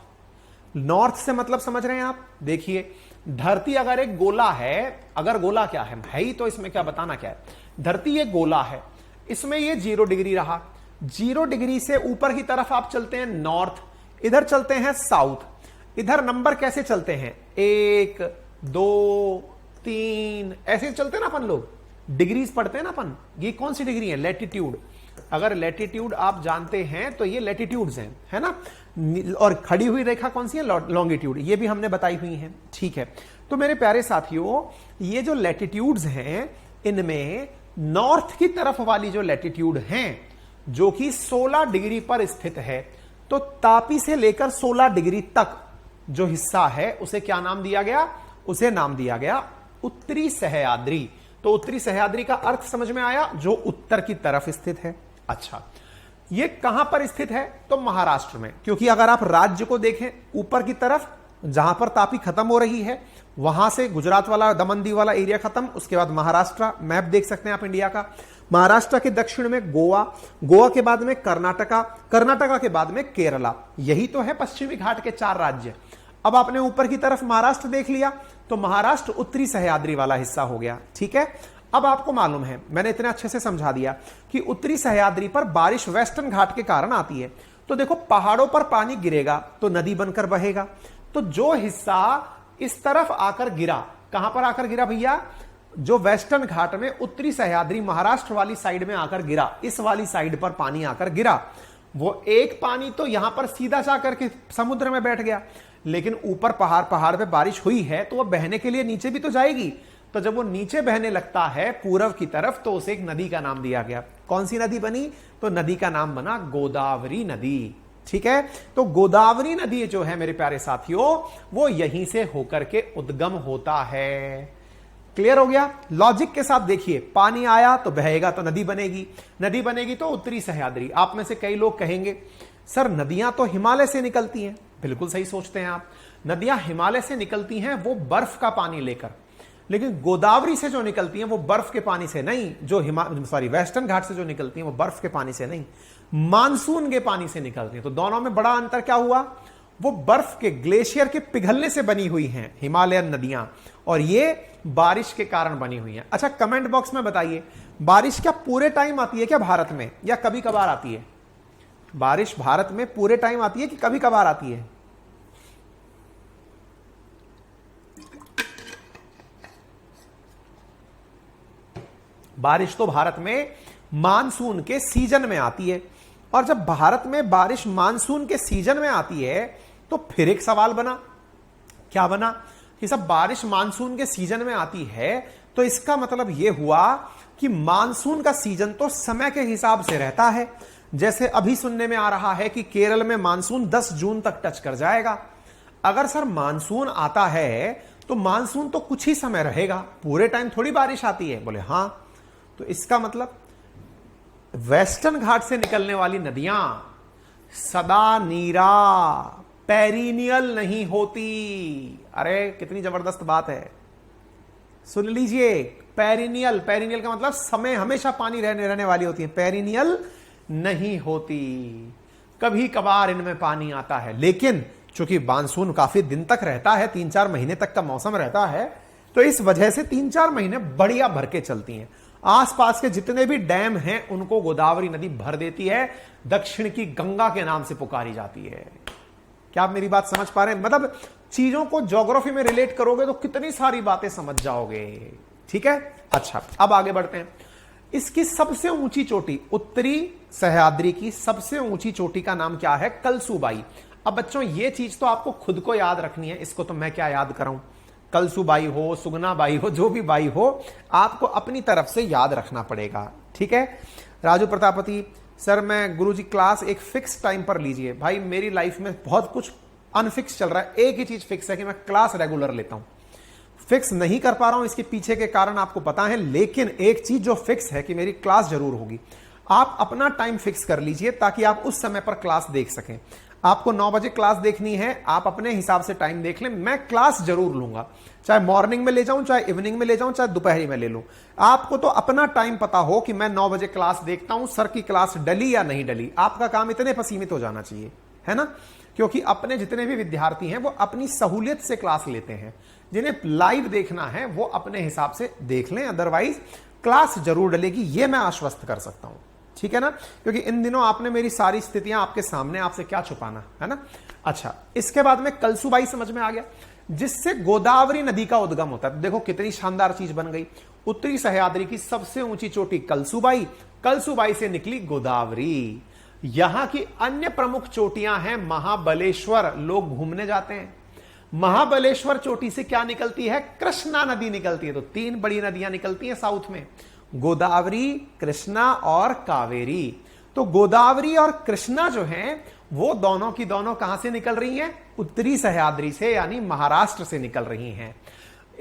नॉर्थ से मतलब समझ रहे हैं आप? देखिए, धरती अगर एक गोला है, अगर गोला क्या है भाई, तो इसमें क्या बताना क्या है? धरती एक गोला है, इसमें ये 0 डिग्री रहा। 0 डिग्री से ऊपर की तरफ आप चलते हैं नॉर्थ, इधर चलते हैं साउथ। इधर नंबर कैसे चलते हैं? 1 2 3 ऐसे चलते हैं ना अपन लोग, डिग्रीज पढ़ते हैं ना अपन। ये कौन सी डिग्री है? लैटिट्यूड। अगर लैटिट्यूड आप जानते हैं तो ये लैटिट्यूड्स हैं, है ना? और खड़ी हुई रेखा कौन सी है? लॉन्गिट्यूड। ये भी हमने बताई हुई है। ठीक है, तो मेरे प्यारे साथियों, ये जो लैटिट्यूड्स हैं, इनमें नॉर्थ की तरफ वाली जो लैटिट्यूड हैं, जो कि 16 डिग्री पर स्थित है, तो तापी से लेकर 16 डिग्री तक जो हिस्सा है, उसे क्या नाम दिया गया? उसे नाम दिया गया उत्तरी सह्याद्री। तो उत्तरी सह्याद्री का अर्थ समझ में आया, जो उत्तर की तरफ स्थित है। अच्छा, ये कहां पर स्थित है? तो महाराष्ट्र में, क्योंकि अगर आप राज्य को देखें ऊपर की तरफ, जहां पर तापी खत्म हो रही है, वहां से गुजरात वाला दमन दीव वाला एरिया खत्म, उसके बाद महाराष्ट्र, मैप देख सकते हैं आप इंडिया का। महाराष्ट्र के दक्षिण में गोवा, गोवा के बाद में कर्नाटका, कर्नाटका के बाद में केरला। यही तो है पश्चिमी घाट के 4 राज्य। अब आपने ऊपर की तरफ महाराष्ट्र देख लिया, तो महाराष्ट्र उत्तरी सह्याद्री वाला हिस्सा हो गया। ठीक है, अब आपको मालूम है, मैंने इतने अच्छे से समझा दिया कि उत्तरी सह्याद्री पर बारिश वेस्टर्न घाट के कारण आती है। तो देखो, पहाड़ों पर पानी गिरेगा तो नदी बनकर बहेगा। तो जो हिस्सा इस तरफ आकर गिरा, कहां पर आकर गिरा भैया? जो वेस्टर्न घाट में उत्तरी सह्याद्री महाराष्ट्र वाली साइड में आकर गिरा, इस वाली साइड पर पानी आकर गिरा, वो एक पानी तो यहां पर सीधा जाकर के समुद्र में बैठ गया, लेकिन ऊपर पहाड़ पे बारिश हुई है तो वह बहने के लिए नीचे भी तो जाएगी। तो जब वो नीचे बहने लगता है पूर्व की तरफ, तो उसे एक नदी का नाम दिया गया। कौन सी नदी बनी? तो नदी का नाम बना गोदावरी नदी। ठीक है, तो गोदावरी नदी जो है मेरे प्यारे साथियों, वो यहीं से होकर के उद्गम होता है। क्लियर हो गया? लॉजिक के साथ देखिए, पानी आया तो बहेगा तो नदी बनेगी, नदी बनेगी तो उत्तरी सह्याद्री। आप में से कई लोग कहेंगे सर नदियां तो हिमालय से निकलती हैं। बिल्कुल सही सोचते हैं आप, नदियां हिमालय से निकलती हैं वो बर्फ का पानी लेकर, लेकिन गोदावरी से जो निकलती हैं वो बर्फ के पानी से नहीं, जो वेस्टर्न घाट से जो निकलती हैं वो बर्फ के पानी से नहीं, मानसून के पानी से निकलती हैं। तो दोनों में बड़ा अंतर क्या हुआ? वो बर्फ के, ग्लेशियर के पिघलने से बनी हुई हैं हिमालयन नदियां, और ये बारिश के कारण बनी हुई हैं। अच्छा, कमेंट बॉक्स में बताइए, बारिश क्या पूरे टाइम आती है क्या भारत में, या कभी कभार आती है? बारिश भारत में पूरे टाइम आती है कि कभी कभार आती है? बारिश तो भारत में मानसून के सीजन में आती है, और जब भारत में बारिश मानसून के सीजन में आती है तो फिर एक सवाल बना। क्या बना? कि सब बारिश मानसून के सीजन में आती है तो इसका मतलब यह हुआ कि मानसून का सीजन तो समय के हिसाब से रहता है। जैसे अभी सुनने में आ रहा है कि केरल में मानसून 10 जून तक टच कर जाएगा। अगर सर मानसून आता है तो मानसून तो कुछ ही समय रहेगा, पूरे टाइम थोड़ी बारिश आती है। बोले हां, तो इसका मतलब वेस्टर्न घाट से निकलने वाली नदियां सदा नीरा, पेरिनियल नहीं होती। अरे कितनी जबरदस्त बात है, सुन लीजिए। पेरिनियल, पेरिनियल का मतलब समय हमेशा पानी रहने वाली होती है, पेरिनियल नहीं होती। कभी कभार इनमें पानी आता है, लेकिन चूंकि मानसून काफी दिन तक रहता है, 3-4 महीने तक का मौसम रहता है, तो इस वजह से 3-4 महीने बढ़िया भर के चलती हैं। आसपास के जितने भी डैम हैं उनको गोदावरी नदी भर देती है, दक्षिण की गंगा के नाम से पुकारी जाती है। क्या आप मेरी बात समझ पा रहे हैं? मतलब चीजों को ज्योग्राफी में रिलेट करोगे तो कितनी सारी बातें समझ जाओगे। ठीक है, अच्छा अब आगे बढ़ते हैं। इसकी सबसे ऊंची चोटी, उत्तरी सह्याद्री की सबसे ऊंची चोटी का नाम क्या है? कलसूबाई। अब बच्चों ये चीज तो आपको खुद को याद रखनी है, इसको तो मैं क्या याद कराऊं। कलसूबाई हो, सुगना बाई हो, जो भी बाई हो, आपको अपनी तरफ से याद रखना पड़ेगा। ठीक है। राजू प्रतापति, सर मैं गुरुजी क्लास एक फिक्स टाइम पर लीजिए। भाई मेरी लाइफ में बहुत कुछ अनफिक्स चल रहा है, एक ही चीज फिक्स है कि मैं क्लास रेगुलर लेता हूं। फिक्स नहीं कर पा रहा हूं, इसके पीछे के कारण आपको पता है, लेकिन एक चीज जो फिक्स है कि मेरी क्लास जरूर होगी। आप अपना टाइम फिक्स कर लीजिए ताकि आप उस समय पर क्लास देख सकें। आपको 9 बजे क्लास देखनी है, आप अपने हिसाब से टाइम देख लें, मैं क्लास जरूर लूंगा, चाहे मॉर्निंग में ले जाऊं, चाहे इवनिंग में ले जाऊं, चाहे दोपहरी में ले लूं। आपको तो अपना टाइम पता हो कि मैं 9 बजे क्लास देखता हूं, सर की क्लास डली या नहीं डली। आपका काम इतने पर सीमित हो जाना चाहिए, है ना, क्योंकि अपने जितने भी विद्यार्थी हैं वो अपनी सहूलियत से क्लास लेते हैं। जिन्हें लाइव देखना है वो अपने हिसाब से देख लें, अदरवाइज क्लास जरूर डलेगी, ये मैं आश्वस्त कर सकता हूं। ठीक है ना, क्योंकि इन दिनों आपने मेरी सारी स्थितियां आपके सामने, आपसे क्या छुपाना, है ना। अच्छा, इसके बाद में कलसूबाई समझ में आ गया, जिससे गोदावरी नदी का उद्गम होता है। देखो कितनी शानदार चीज बन गई। उत्तरी सह्याद्री की सबसे ऊंची चोटी कलसूबाई, कलसूबाई से निकली गोदावरी। यहां की अन्य प्रमुख चोटियां हैं महाबलेश्वर, लोग घूमने जाते हैं। महाबलेश्वर चोटी से क्या निकलती है? कृष्णा नदी निकलती है। तो 3 बड़ी नदियां निकलती हैं साउथ में, गोदावरी, कृष्णा और कावेरी। तो गोदावरी और कृष्णा जो हैं वो दोनों की दोनों कहां से निकल रही हैं? उत्तरी सह्याद्री से, यानी महाराष्ट्र से निकल रही हैं।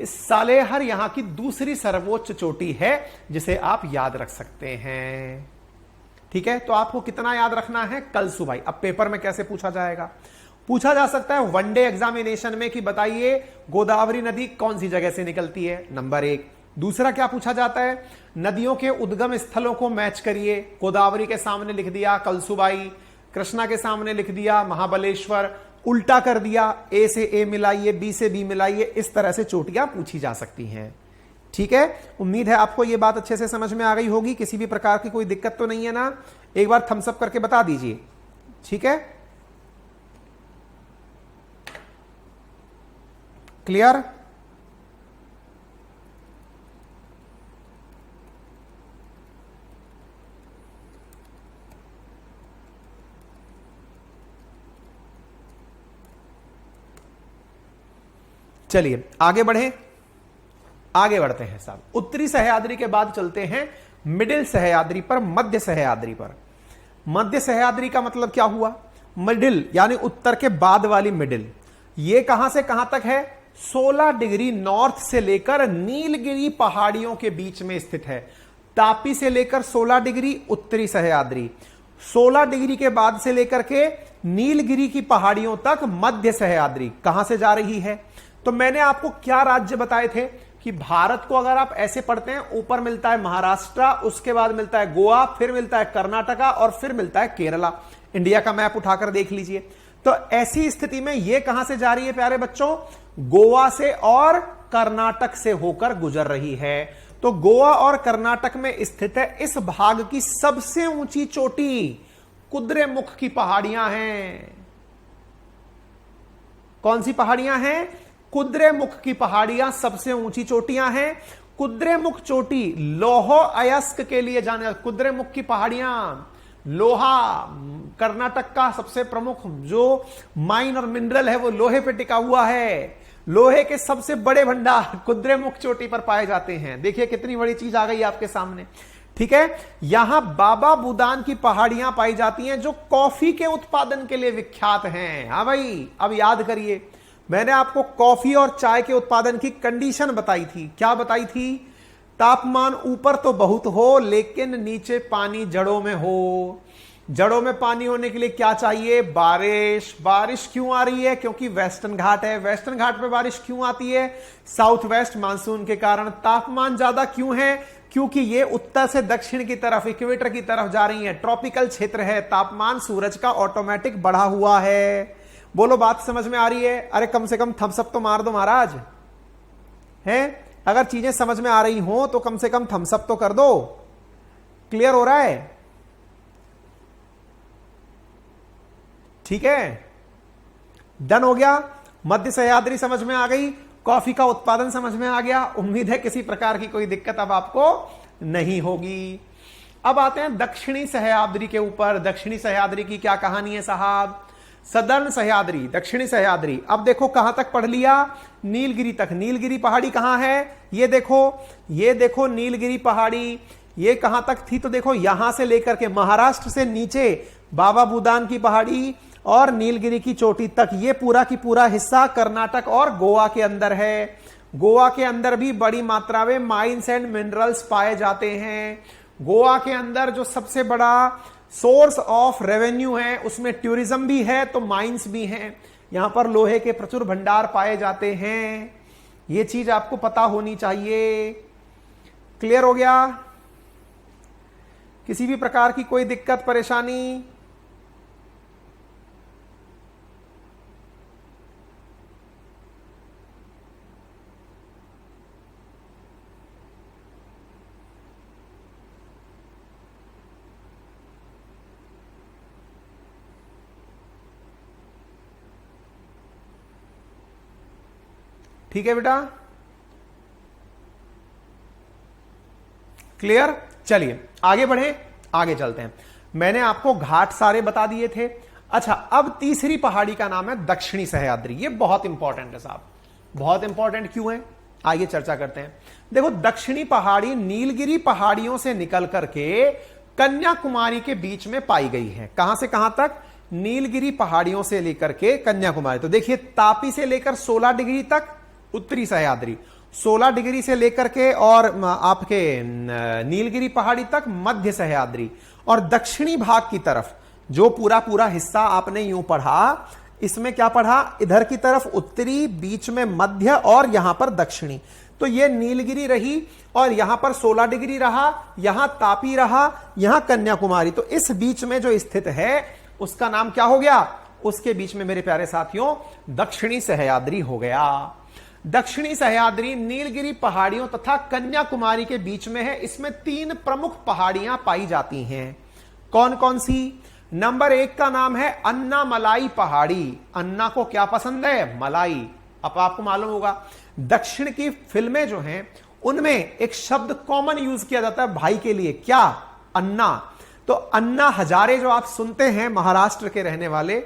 सालेहर यहां की दूसरी सर्वोच्च चोटी है जिसे आप याद रख सकते हैं। ठीक है, तो आपको कितना याद रखना है? कलसुबाई। अब पेपर में कैसे पूछा जाएगा? पूछा जा सकता है वनडे एग्जामिनेशन में कि बताइए गोदावरी नदी कौन सी जगह से निकलती है, नंबर 1। दूसरा क्या पूछा जाता है? नदियों के उद्गम स्थलों को मैच करिए। गोदावरी के सामने लिख दिया कलसुबाई, कृष्णा के सामने लिख दिया महाबलेश्वर, उल्टा कर दिया, ए से ए मिलाइए, बी से बी मिलाइए। इस तरह से चोटियां पूछी जा सकती हैं। ठीक है, उम्मीद है आपको यह बात अच्छे से समझ में आ गई होगी। किसी भी प्रकार की कोई दिक्कत तो नहीं है ना? एक बार थम्स अप करके बता दीजिए। ठीक है, क्लियर? चलिए आगे बढ़े, आगे बढ़ते हैं साहब। उत्तरी सह्याद्री के बाद चलते हैं मिडिल सह्याद्री पर, मध्य सह्याद्री पर। मध्य सह्याद्री का मतलब क्या हुआ? मिडिल यानी उत्तर के बाद वाली मिडिल। ये कहां से कहां तक है? 16 डिग्री नॉर्थ से लेकर नीलगिरी पहाड़ियों के बीच में स्थित है। तापी से लेकर 16 डिग्री उत्तरी सह्याद्री, 16 डिग्री के बाद से लेकर के नीलगिरी की पहाड़ियों तक मध्य सह्याद्री कहां से जा रही है? तो मैंने आपको क्या राज्य बताए थे कि भारत को अगर आप ऐसे पढ़ते हैं, ऊपर मिलता है महाराष्ट्र, उसके बाद मिलता है गोवा, फिर मिलता है कर्नाटका और फिर मिलता है केरला। इंडिया का मैप उठाकर देख लीजिए। तो ऐसी स्थिति में यह कहां से जा रही है प्यारे बच्चों? गोवा से और कर्नाटक से होकर गुजर रही है। तो गोवा और कर्नाटक में स्थित है। इस भाग की सबसे ऊंची चोटी कुद्रेमुख की पहाड़ियां हैं। कौन सी पहाड़ियां हैं? कुद्रेमुख की पहाड़ियां सबसे ऊंची चोटियां हैं। कुद्रेमुख चोटी लौह अयस्क के लिए जाने, कुद्रेमुख की पहाड़ियां लोहा, कर्नाटक का सबसे प्रमुख जो माइन और मिनरल है वो लोहे पे टिका हुआ है। लोहे के सबसे बड़े भंडार कुद्रेमुख चोटी पर पाए जाते हैं। देखिए कितनी बड़ी चीज आ गई आपके सामने। ठीक है, यहां बाबा बुदान की पहाड़ियां पाई जाती हैं जो कॉफी के उत्पादन के लिए विख्यात हैं। हाँ भाई, अब याद करिए, मैंने आपको कॉफी और चाय के उत्पादन की कंडीशन बताई थी। क्या बताई थी? तापमान ऊपर तो बहुत हो लेकिन नीचे पानी जड़ों में हो। जड़ों में पानी होने के लिए क्या चाहिए? बारिश। बारिश क्यों आ रही है? क्योंकि वेस्टर्न घाट है। वेस्टर्न घाट पे बारिश क्यों आती है? साउथ वेस्ट मानसून के कारण। तापमान ज्यादा क्यों है? क्योंकि ये उत्तर से दक्षिण की तरफ, इक्वेटर की तरफ जा रही है। ट्रॉपिकल क्षेत्र है, तापमान सूरज का ऑटोमेटिक बढ़ा हुआ है। बोलो बात समझ में आ रही है? अरे कम से कम थम्स अप तो मार दो महाराज। है, अगर चीजें समझ में आ रही हो तो कम से कम थम्स अप तो कर दो। क्लियर हो रहा है? ठीक है, डन हो गया। मध्य सह्याद्री समझ में आ गई, कॉफी का उत्पादन समझ में आ गया। उम्मीद है किसी प्रकार की कोई दिक्कत अब आपको नहीं होगी। अब आते हैं दक्षिणी सह्याद्री के ऊपर। दक्षिणी सह्याद्री की क्या कहानी है साहब? सदर्न सह्याद्री, दक्षिणी सह्याद्री। अब देखो कहां तक पढ़ लिया? नीलगिरी तक। नीलगिरी पहाड़ी कहां है? ये देखो नीलगिरी पहाड़ी। ये कहां तक थी? तो देखो यहां से लेकर के महाराष्ट्र से नीचे बाबा बुदान की पहाड़ी और नीलगिरी की चोटी तक, ये पूरा की पूरा हिस्सा कर्नाटक और गोवा के अंदर है। गोवा के अंदर भी बड़ी मात्रा में माइंस एंड मिनरल्स पाए जाते हैं। गोवा के अंदर जो सबसे बड़ा सोर्स ऑफ रेवेन्यू है उसमें टूरिज्म भी है तो माइंस भी हैं। यहां पर लोहे के प्रचुर भंडार पाए जाते हैं। यह चीज आपको पता होनी चाहिए। क्लियर हो गया? किसी भी प्रकार की कोई दिक्कत परेशानी? ठीक है बेटा, क्लियर? चलिए आगे बढ़े, आगे चलते हैं। मैंने आपको घाट सारे बता दिए थे। अच्छा, अब तीसरी पहाड़ी का नाम है दक्षिणी सह्याद्री। ये बहुत इंपॉर्टेंट है साहब। बहुत इंपॉर्टेंट क्यों है? आइए चर्चा करते हैं। देखो, दक्षिणी पहाड़ी नीलगिरी पहाड़ियों से निकल करके कन्याकुमारी के बीच में पाई गई है। कहां से कहां तक? नीलगिरी पहाड़ियों से लेकर के कन्याकुमारी। तो देखिए, तापी से लेकर 16 डिग्री तक उत्तरी सह्याद्री, 16 डिग्री से लेकर के और आपके नीलगिरी पहाड़ी तक मध्य सह्याद्री, और दक्षिणी भाग की तरफ जो पूरा पूरा हिस्सा आपने यूं पढ़ा, इसमें क्या पढ़ा, इधर की तरफ उत्तरी, बीच में मध्य और यहां पर दक्षिणी। तो ये नीलगिरी रही और यहां पर 16 डिग्री रहा, यहां तापी रहा, यहां कन्याकुमारी। तो इस बीच में जो स्थित है उसका नाम क्या हो गया, उसके बीच में मेरे प्यारे साथियों दक्षिणी सह्याद्री हो गया। दक्षिणी सह्याद्री नीलगिरी पहाड़ियों तथा कन्याकुमारी के बीच में है। इसमें 3 प्रमुख पहाड़ियां पाई जाती हैं। कौन कौन सी? नंबर 1 का नाम है अन्नामलाई पहाड़ी। अन्ना को क्या पसंद है? मलाई। अब आपको मालूम होगा दक्षिण की फिल्में जो हैं उनमें एक शब्द कॉमन यूज किया जाता है भाई के लिए, क्या? अन्ना। तो अन्ना हजारे जो आप सुनते हैं महाराष्ट्र के रहने वाले,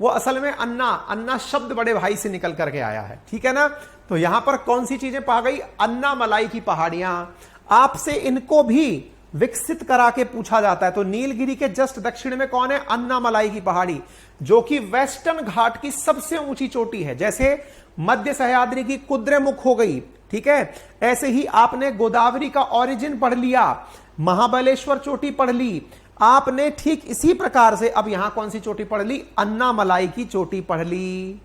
वो असल में अन्ना, अन्ना शब्द बड़े भाई से निकल करके आया है, ठीक है ना। तो यहां पर कौन सी चीजें पा गई? अन्नामलाई की पहाड़ियां। आपसे इनको भी विकसित करा के पूछा जाता है। तो नीलगिरी के जस्ट दक्षिण में कौन है? अन्नामलाई की पहाड़ी, जो कि वेस्टर्न घाट की सबसे ऊंची चोटी है। जैसे मध्य सह्याद्री की कुद्रेमुख हो गई, ठीक है, ऐसे ही आपने गोदावरी का ओरिजिन पढ़ लिया, महाबलेश्वर चोटी पढ़ ली आपने, ठीक इसी प्रकार से अब यहां कौन सी चोटी पढ़ ली? अन्नामलाई की चोटी पढ़ ली।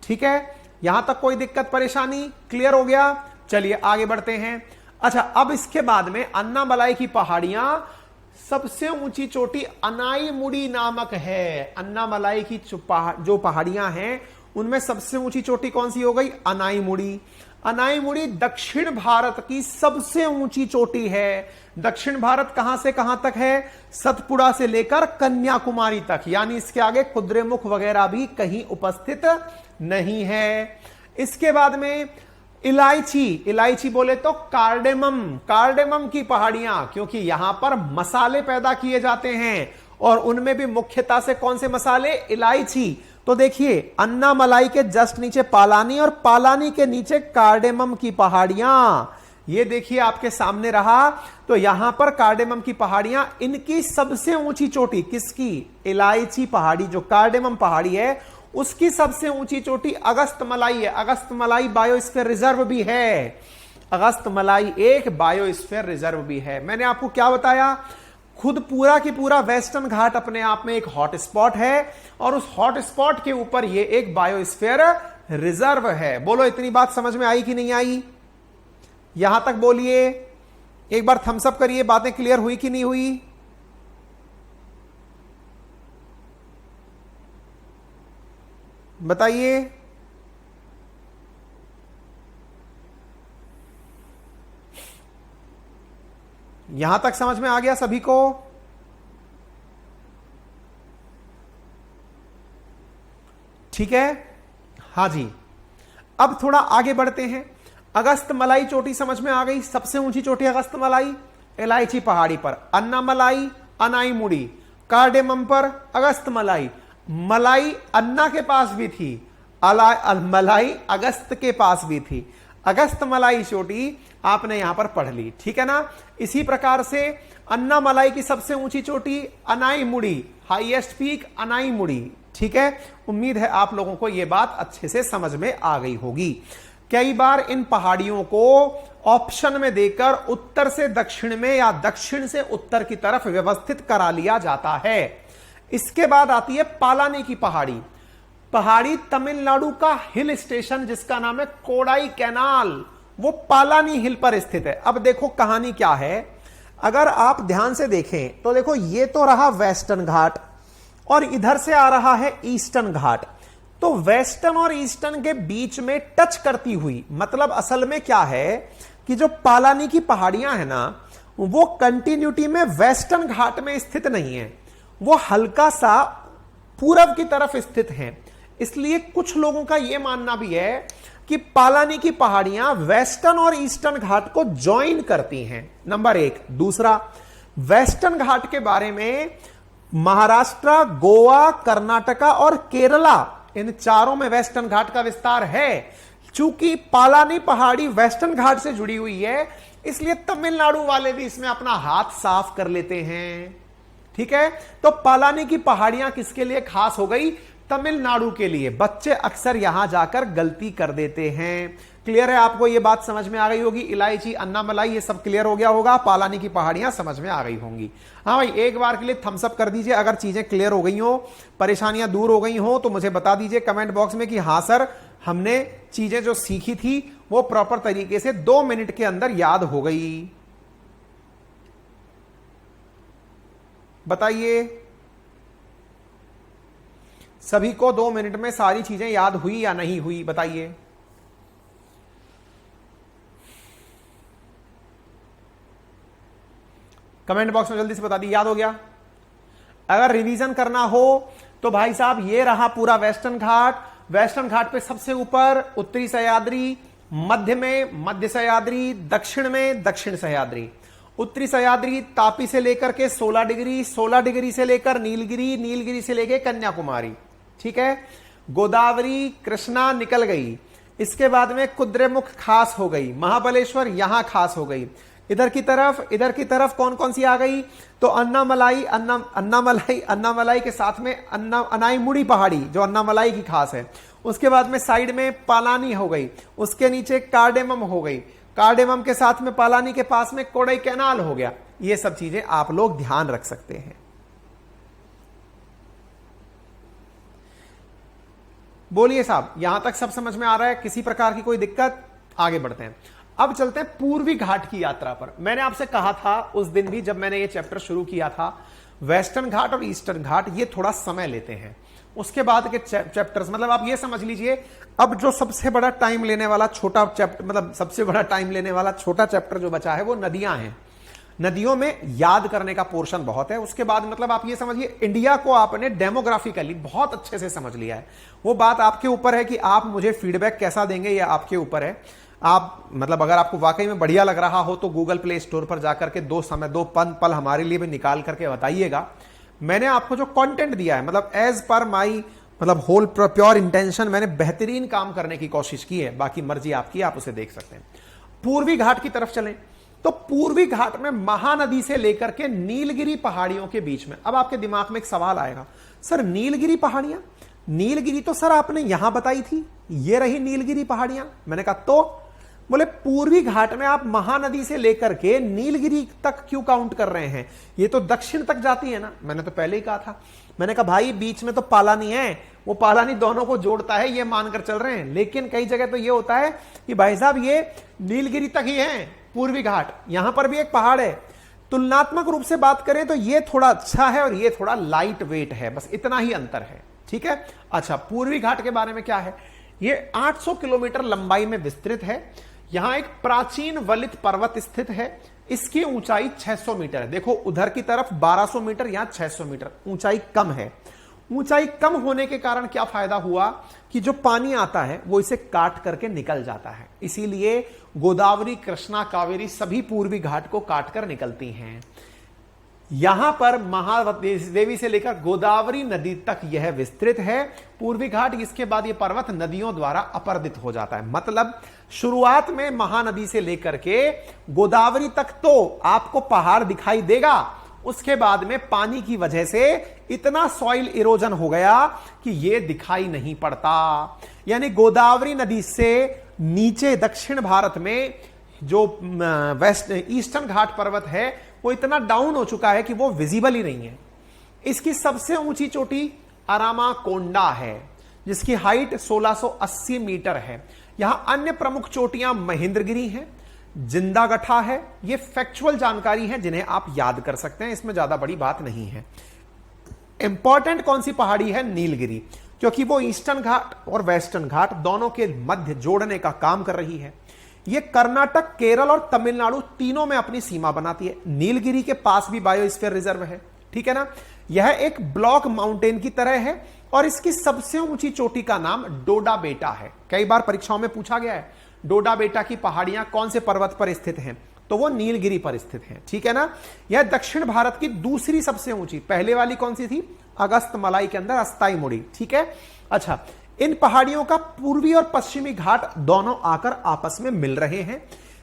ठीक है, यहां तक कोई दिक्कत परेशानी? क्लियर हो गया? चलिए आगे बढ़ते हैं। अच्छा, अब इसके बाद में अन्नामलाई की पहाड़ियां, सबसे ऊंची चोटी अनाईमुड़ी नामक है। अन्नामलाई की जो पहाड़ियां हैं उनमें सबसे ऊंची चोटी कौन सी हो गई? अनाईमुड़ी। अनाईमुड़ी दक्षिण भारत की सबसे ऊंची चोटी है। दक्षिण भारत कहां से कहां तक है? सतपुड़ा से लेकर कन्याकुमारी तक, यानी इसके आगे कुद्रेमुख वगैरह भी कहीं उपस्थित नहीं है। इसके बाद में इलायची, इलायची बोले तो कार्डेमम, कार्डेमम की पहाड़ियां, क्योंकि यहां पर मसाले पैदा किए जाते हैं और उनमें भी मुख्यतः से कौन से मसाले? इलायची। तो देखिए अन्नामलाई के जस्ट नीचे पालानी और पालानी के नीचे कार्डेमम की पहाड़ियां, ये देखिए आपके सामने रहा। तो यहां पर कार्डेमम की पहाड़ियां, इनकी सबसे ऊंची चोटी किसकी? इलायची पहाड़ी, जो कार्डेमम पहाड़ी है उसकी सबसे ऊंची चोटी अगस्तमलाई है। अगस्तमलाई बायोस्फीयर रिजर्व भी है। अगस्तमलाई एक बायोस्फीयर रिजर्व भी है। मैंने आपको क्या बताया? खुद पूरा की पूरा वेस्टर्न घाट अपने आप में एक हॉटस्पॉट है और उस हॉटस्पॉट के ऊपर ये एक बायोस्फीयर रिजर्व है। बोलो इतनी बात समझ में आई कि नहीं आई? यहां तक बोलिए, एक बार थम्स अप करिए, बातें क्लियर हुई कि नहीं हुई? बताइए। यहां तक समझ में आ गया सभी को? ठीक है, हां जी। अब थोड़ा आगे बढ़ते हैं। अगस्तमलाई चोटी समझ में आ गई, सबसे ऊंची चोटी अगस्तमलाई, इलायची पहाड़ी पर अन्नामलाई, अनाईमुड़ी, कार्डेमम पर अगस्तमलाई। मलाई अन्ना के पास भी थी, मलाई अगस्त के पास भी थी। अगस्तमलाई चोटी आपने यहां पर पढ़ ली, ठीक है ना। इसी प्रकार से अन्नामलाई की सबसे ऊंची चोटी अनाईमुड़ी, हाईएस्ट पीक अनाईमुड़ी, ठीक है। उम्मीद है आप लोगों को यह बात अच्छे से समझ में आ गई होगी। कई बार इन पहाड़ियों को ऑप्शन में देकर उत्तर से दक्षिण में या दक्षिण से उत्तर की तरफ व्यवस्थित करा लिया जाता है। इसके बाद आती है पालानी की पहाड़ी। पहाड़ी तमिलनाडु का हिल स्टेशन जिसका नाम है कोडाई कैनाल, वो पालानी हिल पर स्थित है। अब देखो कहानी क्या है, अगर आप ध्यान से देखें तो देखो ये तो रहा वेस्टर्न घाट और इधर से आ रहा है ईस्टर्न घाट। तो वेस्टर्न और ईस्टर्न के बीच में टच करती हुई, मतलब असल में क्या है कि जो पालानी की पहाड़ियां हैं ना, वो कंटिन्यूटी में वेस्टर्न घाट में स्थित नहीं है, वो हल्का सा पूरब की तरफ स्थित हैं। इसलिए कुछ लोगों का यह मानना भी है कि पालानी की पहाड़ियां वेस्टर्न और ईस्टर्न घाट को ज्वाइन करती हैं, नंबर 1। दूसरा, वेस्टर्न घाट के बारे में महाराष्ट्र, गोवा, कर्नाटका और केरला, इन चारों में वेस्टर्न घाट का विस्तार है। चूंकि पालानी पहाड़ी वेस्टर्न घाट से जुड़ी हुई है, इसलिए तमिलनाडु वाले भी इसमें अपना हाथ साफ कर लेते हैं, ठीक है। तो पालानी की पहाड़ियां किसके लिए खास हो गई? तमिलनाडु के लिए। बच्चे अक्सर यहां जाकर गलती कर देते हैं। क्लियर है आपको, ये बात समझ में आ गई होगी। इलायची, अन्नामलाई, ये सब क्लियर हो गया होगा। पालानी की पहाड़ियां समझ में आ गई होंगी। हाँ भाई, एक बार के लिए थम्स अप कर दीजिए अगर चीजें क्लियर हो गई हो, परेशानियां दूर हो गई हो, तो मुझे बता दीजिए कमेंट बॉक्स में कि हाँ सर, हमने चीजें जो सीखी थी वो प्रॉपर तरीके से 2 मिनट के अंदर याद हो गई। बताइए, सभी को 2 मिनट में सारी चीजें याद हुई या नहीं हुई? बताइए। कमेंट बॉक्स में जल्दी से बता दी, याद हो गया? अगर रिवीजन करना हो तो भाई साहब ये रहा पूरा वेस्टर्न घाट। वेस्टर्न घाट पे सबसे ऊपर उत्तरी सह्याद्री, मध्य में मध्य सह्याद्री, दक्षिण में दक्षिण सह्याद्री। उत्तरी सह्याद्री तापी से लेकर के 16 डिग्री, 16 डिग्री से लेकर नीलगिरी, नीलगिरी से लेकर कन्याकुमारी। ठीक है, गोदावरी कृष्णा निकल गई। इसके बाद में कुद्रेमुख खास हो गई, महाबलेश्वर यहां खास हो गई। इधर की तरफ कौन कौन सी आ गई? तो अन्नामलाई, अन्नामलाई के साथ में अनाईमुड़ी पहाड़ी जो अन्नामलाई की खास है। उसके बाद में साइड में पालानी हो गई, उसके नीचे कार्डेमम हो गई, कार्डेमम के साथ में पालानी के पास में कोडई कैनाल हो गया। ये सब चीजें आप लोग ध्यान रख सकते हैं। बोलिए साहब, यहां तक सब समझ में आ रहा है? किसी प्रकार की कोई दिक्कत? आगे बढ़ते हैं। अब चलते हैं पूर्वी घाट की यात्रा पर। मैंने आपसे कहा था उस दिन भी जब मैंने ये चैप्टर शुरू किया था, वेस्टर्न घाट और ईस्टर्न घाट ये थोड़ा समय लेते हैं। उसके बाद के चैप्टर्स, मतलब आप ये समझ लीजिए, अब जो सबसे बड़ा टाइम लेने वाला छोटा चैप्टर, मतलब सबसे बड़ा टाइम लेने वाला छोटा चैप्टर जो बचा है वो नदियां हैं। नदियों में याद करने का पोर्शन बहुत है। उसके बाद मतलब आप ये समझिए, इंडिया को आपने डेमोग्राफिकली बहुत अच्छे से समझ लिया है। वो बात आपके ऊपर है कि आप मुझे फीडबैक कैसा देंगे, ये आपके ऊपर है। आप मतलब अगर आपको वाकई में बढ़िया लग रहा हो तो गूगल प्ले स्टोर पर जाकर के दो पल हमारे लिए भी निकाल करके बताइएगा। मैंने आपको जो कंटेंट दिया है, मतलब एज पर माई मतलब होल प्योर इंटेंशन, मैंने बेहतरीन काम करने की कोशिश की है। बाकी मर्जी आपकी, आप उसे देख सकते हैं। पूर्वी घाट की तरफ चलें तो पूर्वी घाट में महानदी से लेकर के नीलगिरी पहाड़ियों के बीच में, अब आपके दिमाग में एक सवाल आएगा, सर नीलगिरी पहाड़ियां, नीलगिरी तो सर आपने यहां बताई थी, ये रही नीलगिरी पहाड़ियां। मैंने कहा तो बोले पूर्वी घाट में आप महानदी से लेकर के नीलगिरी तक क्यों काउंट कर रहे हैं? ये तो दक्षिण तक जाती है ना। मैंने तो पहले ही कहा था, मैंने कहा भाई बीच में तो पालानी है, वो पालानी दोनों को जोड़ता है, ये मानकर चल रहे हैं। लेकिन कई जगह तो ये होता है कि भाई साहब ये नीलगिरी तक ही है पूर्वी घाट, यहां पर भी एक पहाड़ है। तुलनात्मक रूप से बात करें तो ये थोड़ा अच्छा है और ये थोड़ा लाइट वेट है, बस इतना ही अंतर है। ठीक है, अच्छा पूर्वी घाट के बारे में क्या है? ये 800 किलोमीटर लंबाई में विस्तृत है। यहां एक प्राचीन वलित पर्वत स्थित है। इसकी ऊंचाई 600 मीटर है। देखो उधर की तरफ 1200 मीटर, यहां 600 मीटर, ऊंचाई कम है। ऊंचाई कम होने के कारण क्या फायदा हुआ कि जो पानी आता है वो इसे काट करके निकल जाता है। इसीलिए गोदावरी, कृष्णा, कावेरी सभी पूर्वी घाट को काट कर निकलती हैं। यहां पर महादेवी से लेकर गोदावरी नदी तक यह विस्तृत है पूर्वी घाट। इसके बाद यह पर्वत नदियों द्वारा अपर्दित हो जाता है। मतलब शुरुआत में महानदी से लेकर के गोदावरी तक तो आपको पहाड़ दिखाई देगा, उसके बाद में पानी की वजह से इतना सॉइल इरोजन हो गया कि यह दिखाई नहीं पड़ता। यानी गोदावरी नदी से नीचे दक्षिण भारत में जो वेस्ट ईस्टर्न घाट पर्वत है वो इतना डाउन हो चुका है कि वो विजिबल ही नहीं है। इसकी सबसे ऊंची चोटी अरामाकोंडा है जिसकी हाइट 1680 मीटर है। यहां अन्य प्रमुख चोटियां महेंद्रगिरी हैं, जिंदागठा है। ये फैक्चुअल जानकारी है जिन्हें आप याद कर सकते हैं, इसमें ज्यादा बड़ी बात नहीं है। इंपॉर्टेंट कौन सी पहाड़ी है? नीलगिरी, क्योंकि वो ईस्टर्न घाट और वेस्टर्न घाट दोनों के मध्य जोड़ने का काम कर रही है। ये कर्नाटक, केरल और तमिलनाडु तीनों में अपनी सीमा बनाती है। नीलगिरी के पास भी बायोस्फीयर रिजर्व है, ठीक है ना। यह एक ब्लॉक माउंटेन की तरह है और इसकी सबसे ऊंची चोटी का नाम डोडा बेटा है। कई बार परीक्षाओं में पूछा गया है डोडा बेटा की पहाड़ियां कौन से पर्वत पर स्थित हैं, तो वो नीलगिरी पर स्थित हैं, ठीक है ना। यह दक्षिण भारत की दूसरी सबसे ऊंची, पहले वाली कौन सी थी? अगस्त मलाई के अंदर अस्ताई मुड़ी, ठीक है। अच्छा, इन पहाड़ियों का पूर्वी और पश्चिमी घाट दोनों आकर आपस में मिल रहे हैं।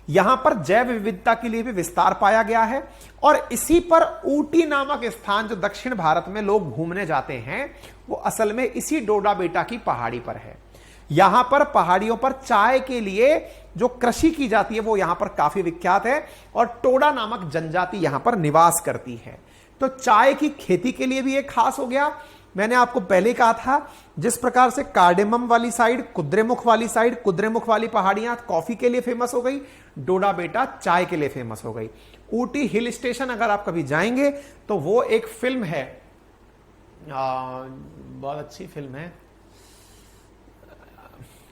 यहां पर जैव विविधता के लिए भी विस्तार पाया गया है। और इसी पर ऊटी नामक स्थान जो दक्षिण भारत में लोग घूमने जाते हैं वो असल में इसी डोडा बेटा की पहाड़ी पर है। यहां पर पहाड़ियों पर चाय के लिए जो कृषि की जाती है वो यहां पर काफी विख्यात है और टोडा नामक जनजाति यहां पर निवास करती है। तो चाय की खेती के लिए भी एक खास हो गया। मैंने आपको पहले कहा था जिस प्रकार से कार्डेमम वाली साइड, कुद्रेमुख वाली साइड, कुद्रेमुख वाली पहाड़ियां कॉफी के लिए फेमस हो गई, डोडा बेटा चाय के लिए फेमस हो गई। ऊटी हिल स्टेशन अगर आप कभी जाएंगे तो वो एक फिल्म है, बहुत अच्छी फिल्म है,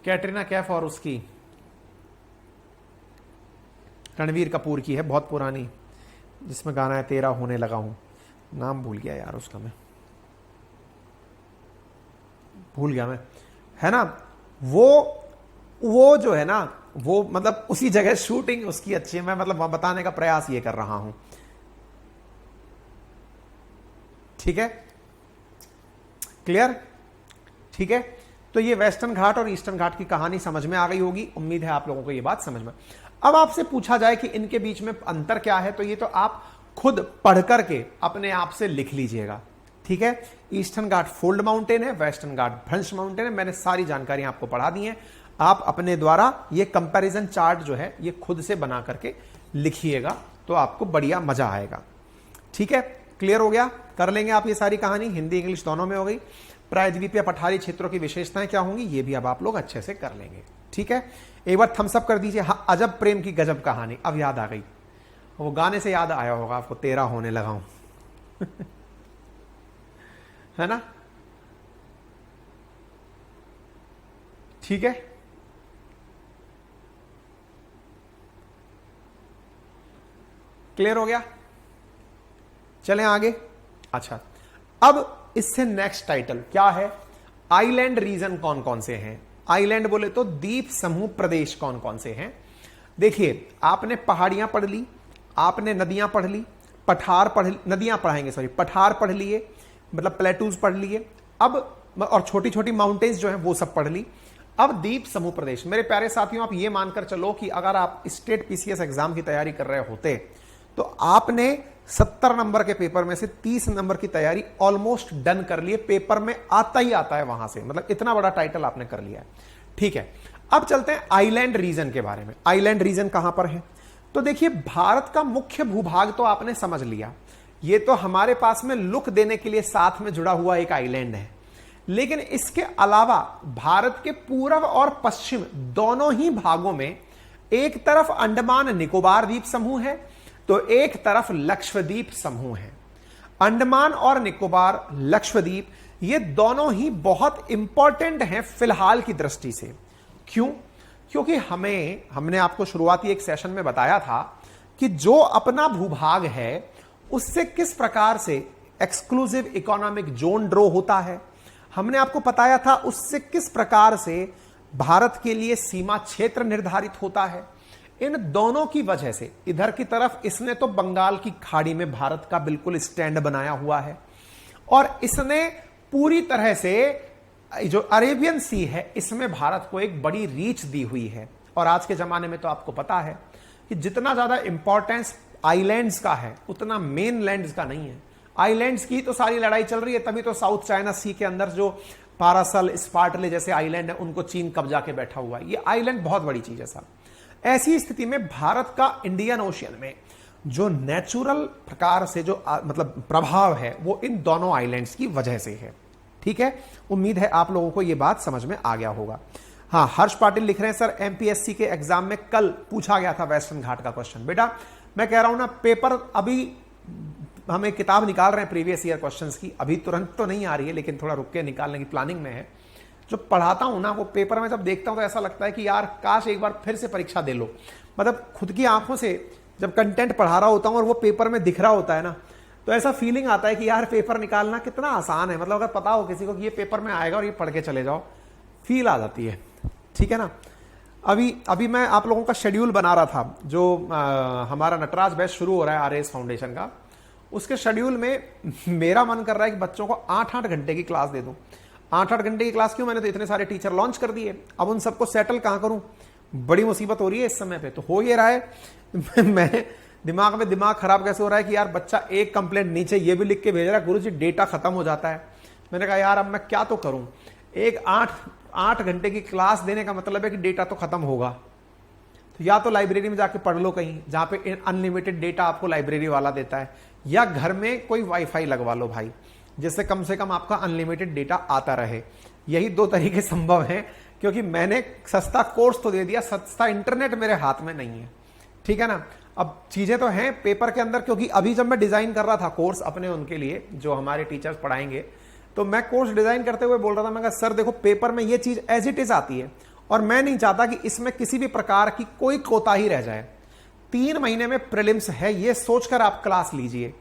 कैटरीना कैफ और उसकी रणवीर कपूर की है, बहुत पुरानी, जिसमें गाना है तेरा होने लगा हूं, नाम भूल गया यार उसका, मैं भूल गया मैं, है ना। वो जो है ना वो मतलब उसी जगह शूटिंग उसकी अच्छी है। मैं मतलब बताने का प्रयास ये कर रहा हूं, ठीक है, क्लियर, ठीक है। तो ये वेस्टर्न घाट और ईस्टर्न घाट की कहानी समझ में आ गई होगी, उम्मीद है आप लोगों को ये बात समझ में। अब आपसे पूछा जाए कि इनके बीच में अंतर क्या है, तो ये तो आप खुद पढ़ करके अपने आप से लिख लीजिएगा, ठीक है। ईस्टर्न घाट फोल्ड माउंटेन है, वेस्टर्न घाट भ्रंश माउंटेन है। मैंने सारी जानकारी आपको पढ़ा दी है, आप अपने द्वारा ये कंपैरिजन चार्ट जो है ये खुद से बना करके लिखिएगा तो आपको बढ़िया मजा आएगा, ठीक है। क्लियर हो गया, कर लेंगे आप ये सारी कहानी, हिंदी इंग्लिश दोनों में हो गई। प्रायद्वीप या पठारी क्षेत्रों की विशेषताएं क्या होंगी ये भी अब आप लोग अच्छे से कर लेंगे, ठीक है। एक बार थम्स अप कर दीजिए। हाँ, अजब प्रेम की गजब कहानी, अब याद आ गई, वो गाने से याद आया होगा आपको, तेरा होने लगा हूं है ना, ठीक है। क्लियर हो गया, चलें आगे। अच्छा, अब इससे नेक्स्ट टाइटल क्या है, आइलैंड रीजन कौन कौन से हैं। आइलैंड बोले तो द्वीप समूह प्रदेश कौन कौन से हैं। देखिए, आपने पहाड़ियां पढ़ ली, आपने नदियां पढ़ ली, पठार पढ़, नदियां पढ़ाएंगे सॉरी, पठार पढ़ लिए, मतलब प्लेटूज पढ़ लिए, अब और छोटी छोटी माउंटेन्स जो हैं वो सब पढ़ ली। अब द्वीप समूह प्रदेश, मेरे प्यारे साथियों, आप ये मानकर चलो कि अगर आप स्टेट पीसीएस एग्जाम की तैयारी कर रहे होते तो आपने 70 नंबर के पेपर में से 30 नंबर की तैयारी ऑलमोस्ट डन कर लिए, पेपर में आता ही आता है वहां से, मतलब इतना बड़ा टाइटल आपने कर लिया है, ठीक है। अब चलते हैं आइलैंड रीजन के बारे में। आइलैंड रीजन कहां पर है, तो देखिए, भारत का मुख्य भूभाग तो आपने समझ लिया, ये तो हमारे पास में लुक देने के लिए साथ में जुड़ा हुआ एक आइलैंड है। लेकिन इसके अलावा भारत के पूर्व और पश्चिम दोनों ही भागों में एक तरफ अंडमान निकोबार द्वीप समूह है तो एक तरफ लक्षद्वीप समूह है। अंडमान और निकोबार, लक्षद्वीप, ये दोनों ही बहुत इंपॉर्टेंट हैं फिलहाल की दृष्टि से। क्यों? क्योंकि हमने आपको शुरुआती एक सेशन में बताया था कि जो अपना भूभाग है उससे किस प्रकार से एक्सक्लूसिव इकोनॉमिक जोन ड्रॉ होता है। हमने आपको बताया था उससे किस प्रकार से भारत के लिए सीमा क्षेत्र निर्धारित होता है। इन दोनों की वजह से इधर की तरफ इसने तो बंगाल की खाड़ी में भारत का बिल्कुल स्टैंड बनाया हुआ है और इसने पूरी तरह से जो अरेबियन सी है इसमें भारत को एक बड़ी रीच दी हुई है। और आज के जमाने में तो आपको पता है कि जितना ज्यादा इंपॉर्टेंस आइलैंड्स का है उतना मेन लैंड्स का नहीं है। आइलैंड्स की तो सारी लड़ाई चल रही है, तभी तो साउथ चाइना सी के अंदर जो पारासल, स्पार्टले जैसे आइलैंड है उनको चीन कब्जा के बैठा हुआ है। ये आइलैंड बहुत बड़ी चीज है साहब। ऐसी स्थिति में भारत का इंडियन ओशियन में जो नेचुरल प्रकार से जो मतलब प्रभाव है वो इन दोनों आइलैंड्स की वजह से है, ठीक है। उम्मीद है आप लोगों को यह बात समझ में आ गया होगा। हाँ, हर्ष पाटिल लिख रहे हैं सर एमपीएससी के एग्जाम में कल पूछा गया था वेस्टर्न घाट का क्वेश्चन। बेटा मैं कह रहा हूं ना, पेपर अभी हमें किताब निकाल रहे हैं प्रीवियस ईयर क्वेश्चंस की, अभी तुरंत तो नहीं आ रही है लेकिन थोड़ा रुक के निकालने की प्लानिंग में है। जो पढ़ाता हूं ना वो पेपर में जब देखता हूं तो ऐसा लगता है कि यार काश एक बार फिर से परीक्षा दे लो। मतलब खुद की आंखों से जब कंटेंट पढ़ा रहा होता हूं और वो पेपर में दिख रहा होता है ना तो ऐसा फीलिंग आता है कि यार पेपर निकालना कितना आसान है। मतलब अगर पता हो किसी को कि ये पेपर में आएगा और ये पढ़ के चले जाओ, फील आ जाती है, ठीक है ना। अभी मैं आप लोगों का शेड्यूल बना रहा था, जो हमारा नटराज बैच शुरू हो रहा है आरएस फाउंडेशन का, उसके शेड्यूल में मेरा मन कर रहा है कि बच्चों को 8-8 घंटे की क्लास दे दूं। 8-8 घंटे की क्लास क्यों, मैंने तो इतने सारे टीचर लॉन्च कर दिए, अब उन सबको सेटल कहां करूं। बड़ी मुसीबत हो रही है इस समय पे। तो हो ये रहा है मैं दिमाग में दिमाग खराब कैसे हो रहा है कि यार बच्चा एक कंप्लेंट नीचे ये भी लिख के भेज रहा है, गुरुजी डेटा खत्म हो जाता है। मैंने कहा यार अब मैं क्या तो करूं, एक 8 घंटे की क्लास देने का मतलब है कि डेटा तो खत्म होगा। तो या तो लाइब्रेरी में जाके पढ़ लो कहीं जहां पे अनलिमिटेड डेटा आपको लाइब्रेरी वाला देता है, या घर में कोई वाईफाई लगवा लो भाई, जिससे कम से कम आपका अनलिमिटेड डेटा आता रहे। यही 2 तरीके संभव हैं, क्योंकि मैंने सस्ता कोर्स तो दे दिया, सस्ता इंटरनेट मेरे हाथ में नहीं है। ठीक है ना। अब चीजें तो हैं पेपर के अंदर, क्योंकि अभी जब मैं डिजाइन कर रहा था कोर्स अपने उनके लिए जो हमारे टीचर्स पढ़ाएंगे, तो मैं कोर्स डिजाइन करते हुए बोल रहा था, मैं कहा सर देखो पेपर में ये चीज एज इट इज आती है और मैं नहीं चाहता कि इसमें किसी भी प्रकार की कोई कोताही रह जाए। 3 महीने में प्रीलिम्स है ये सोचकर आप क्लास लीजिए।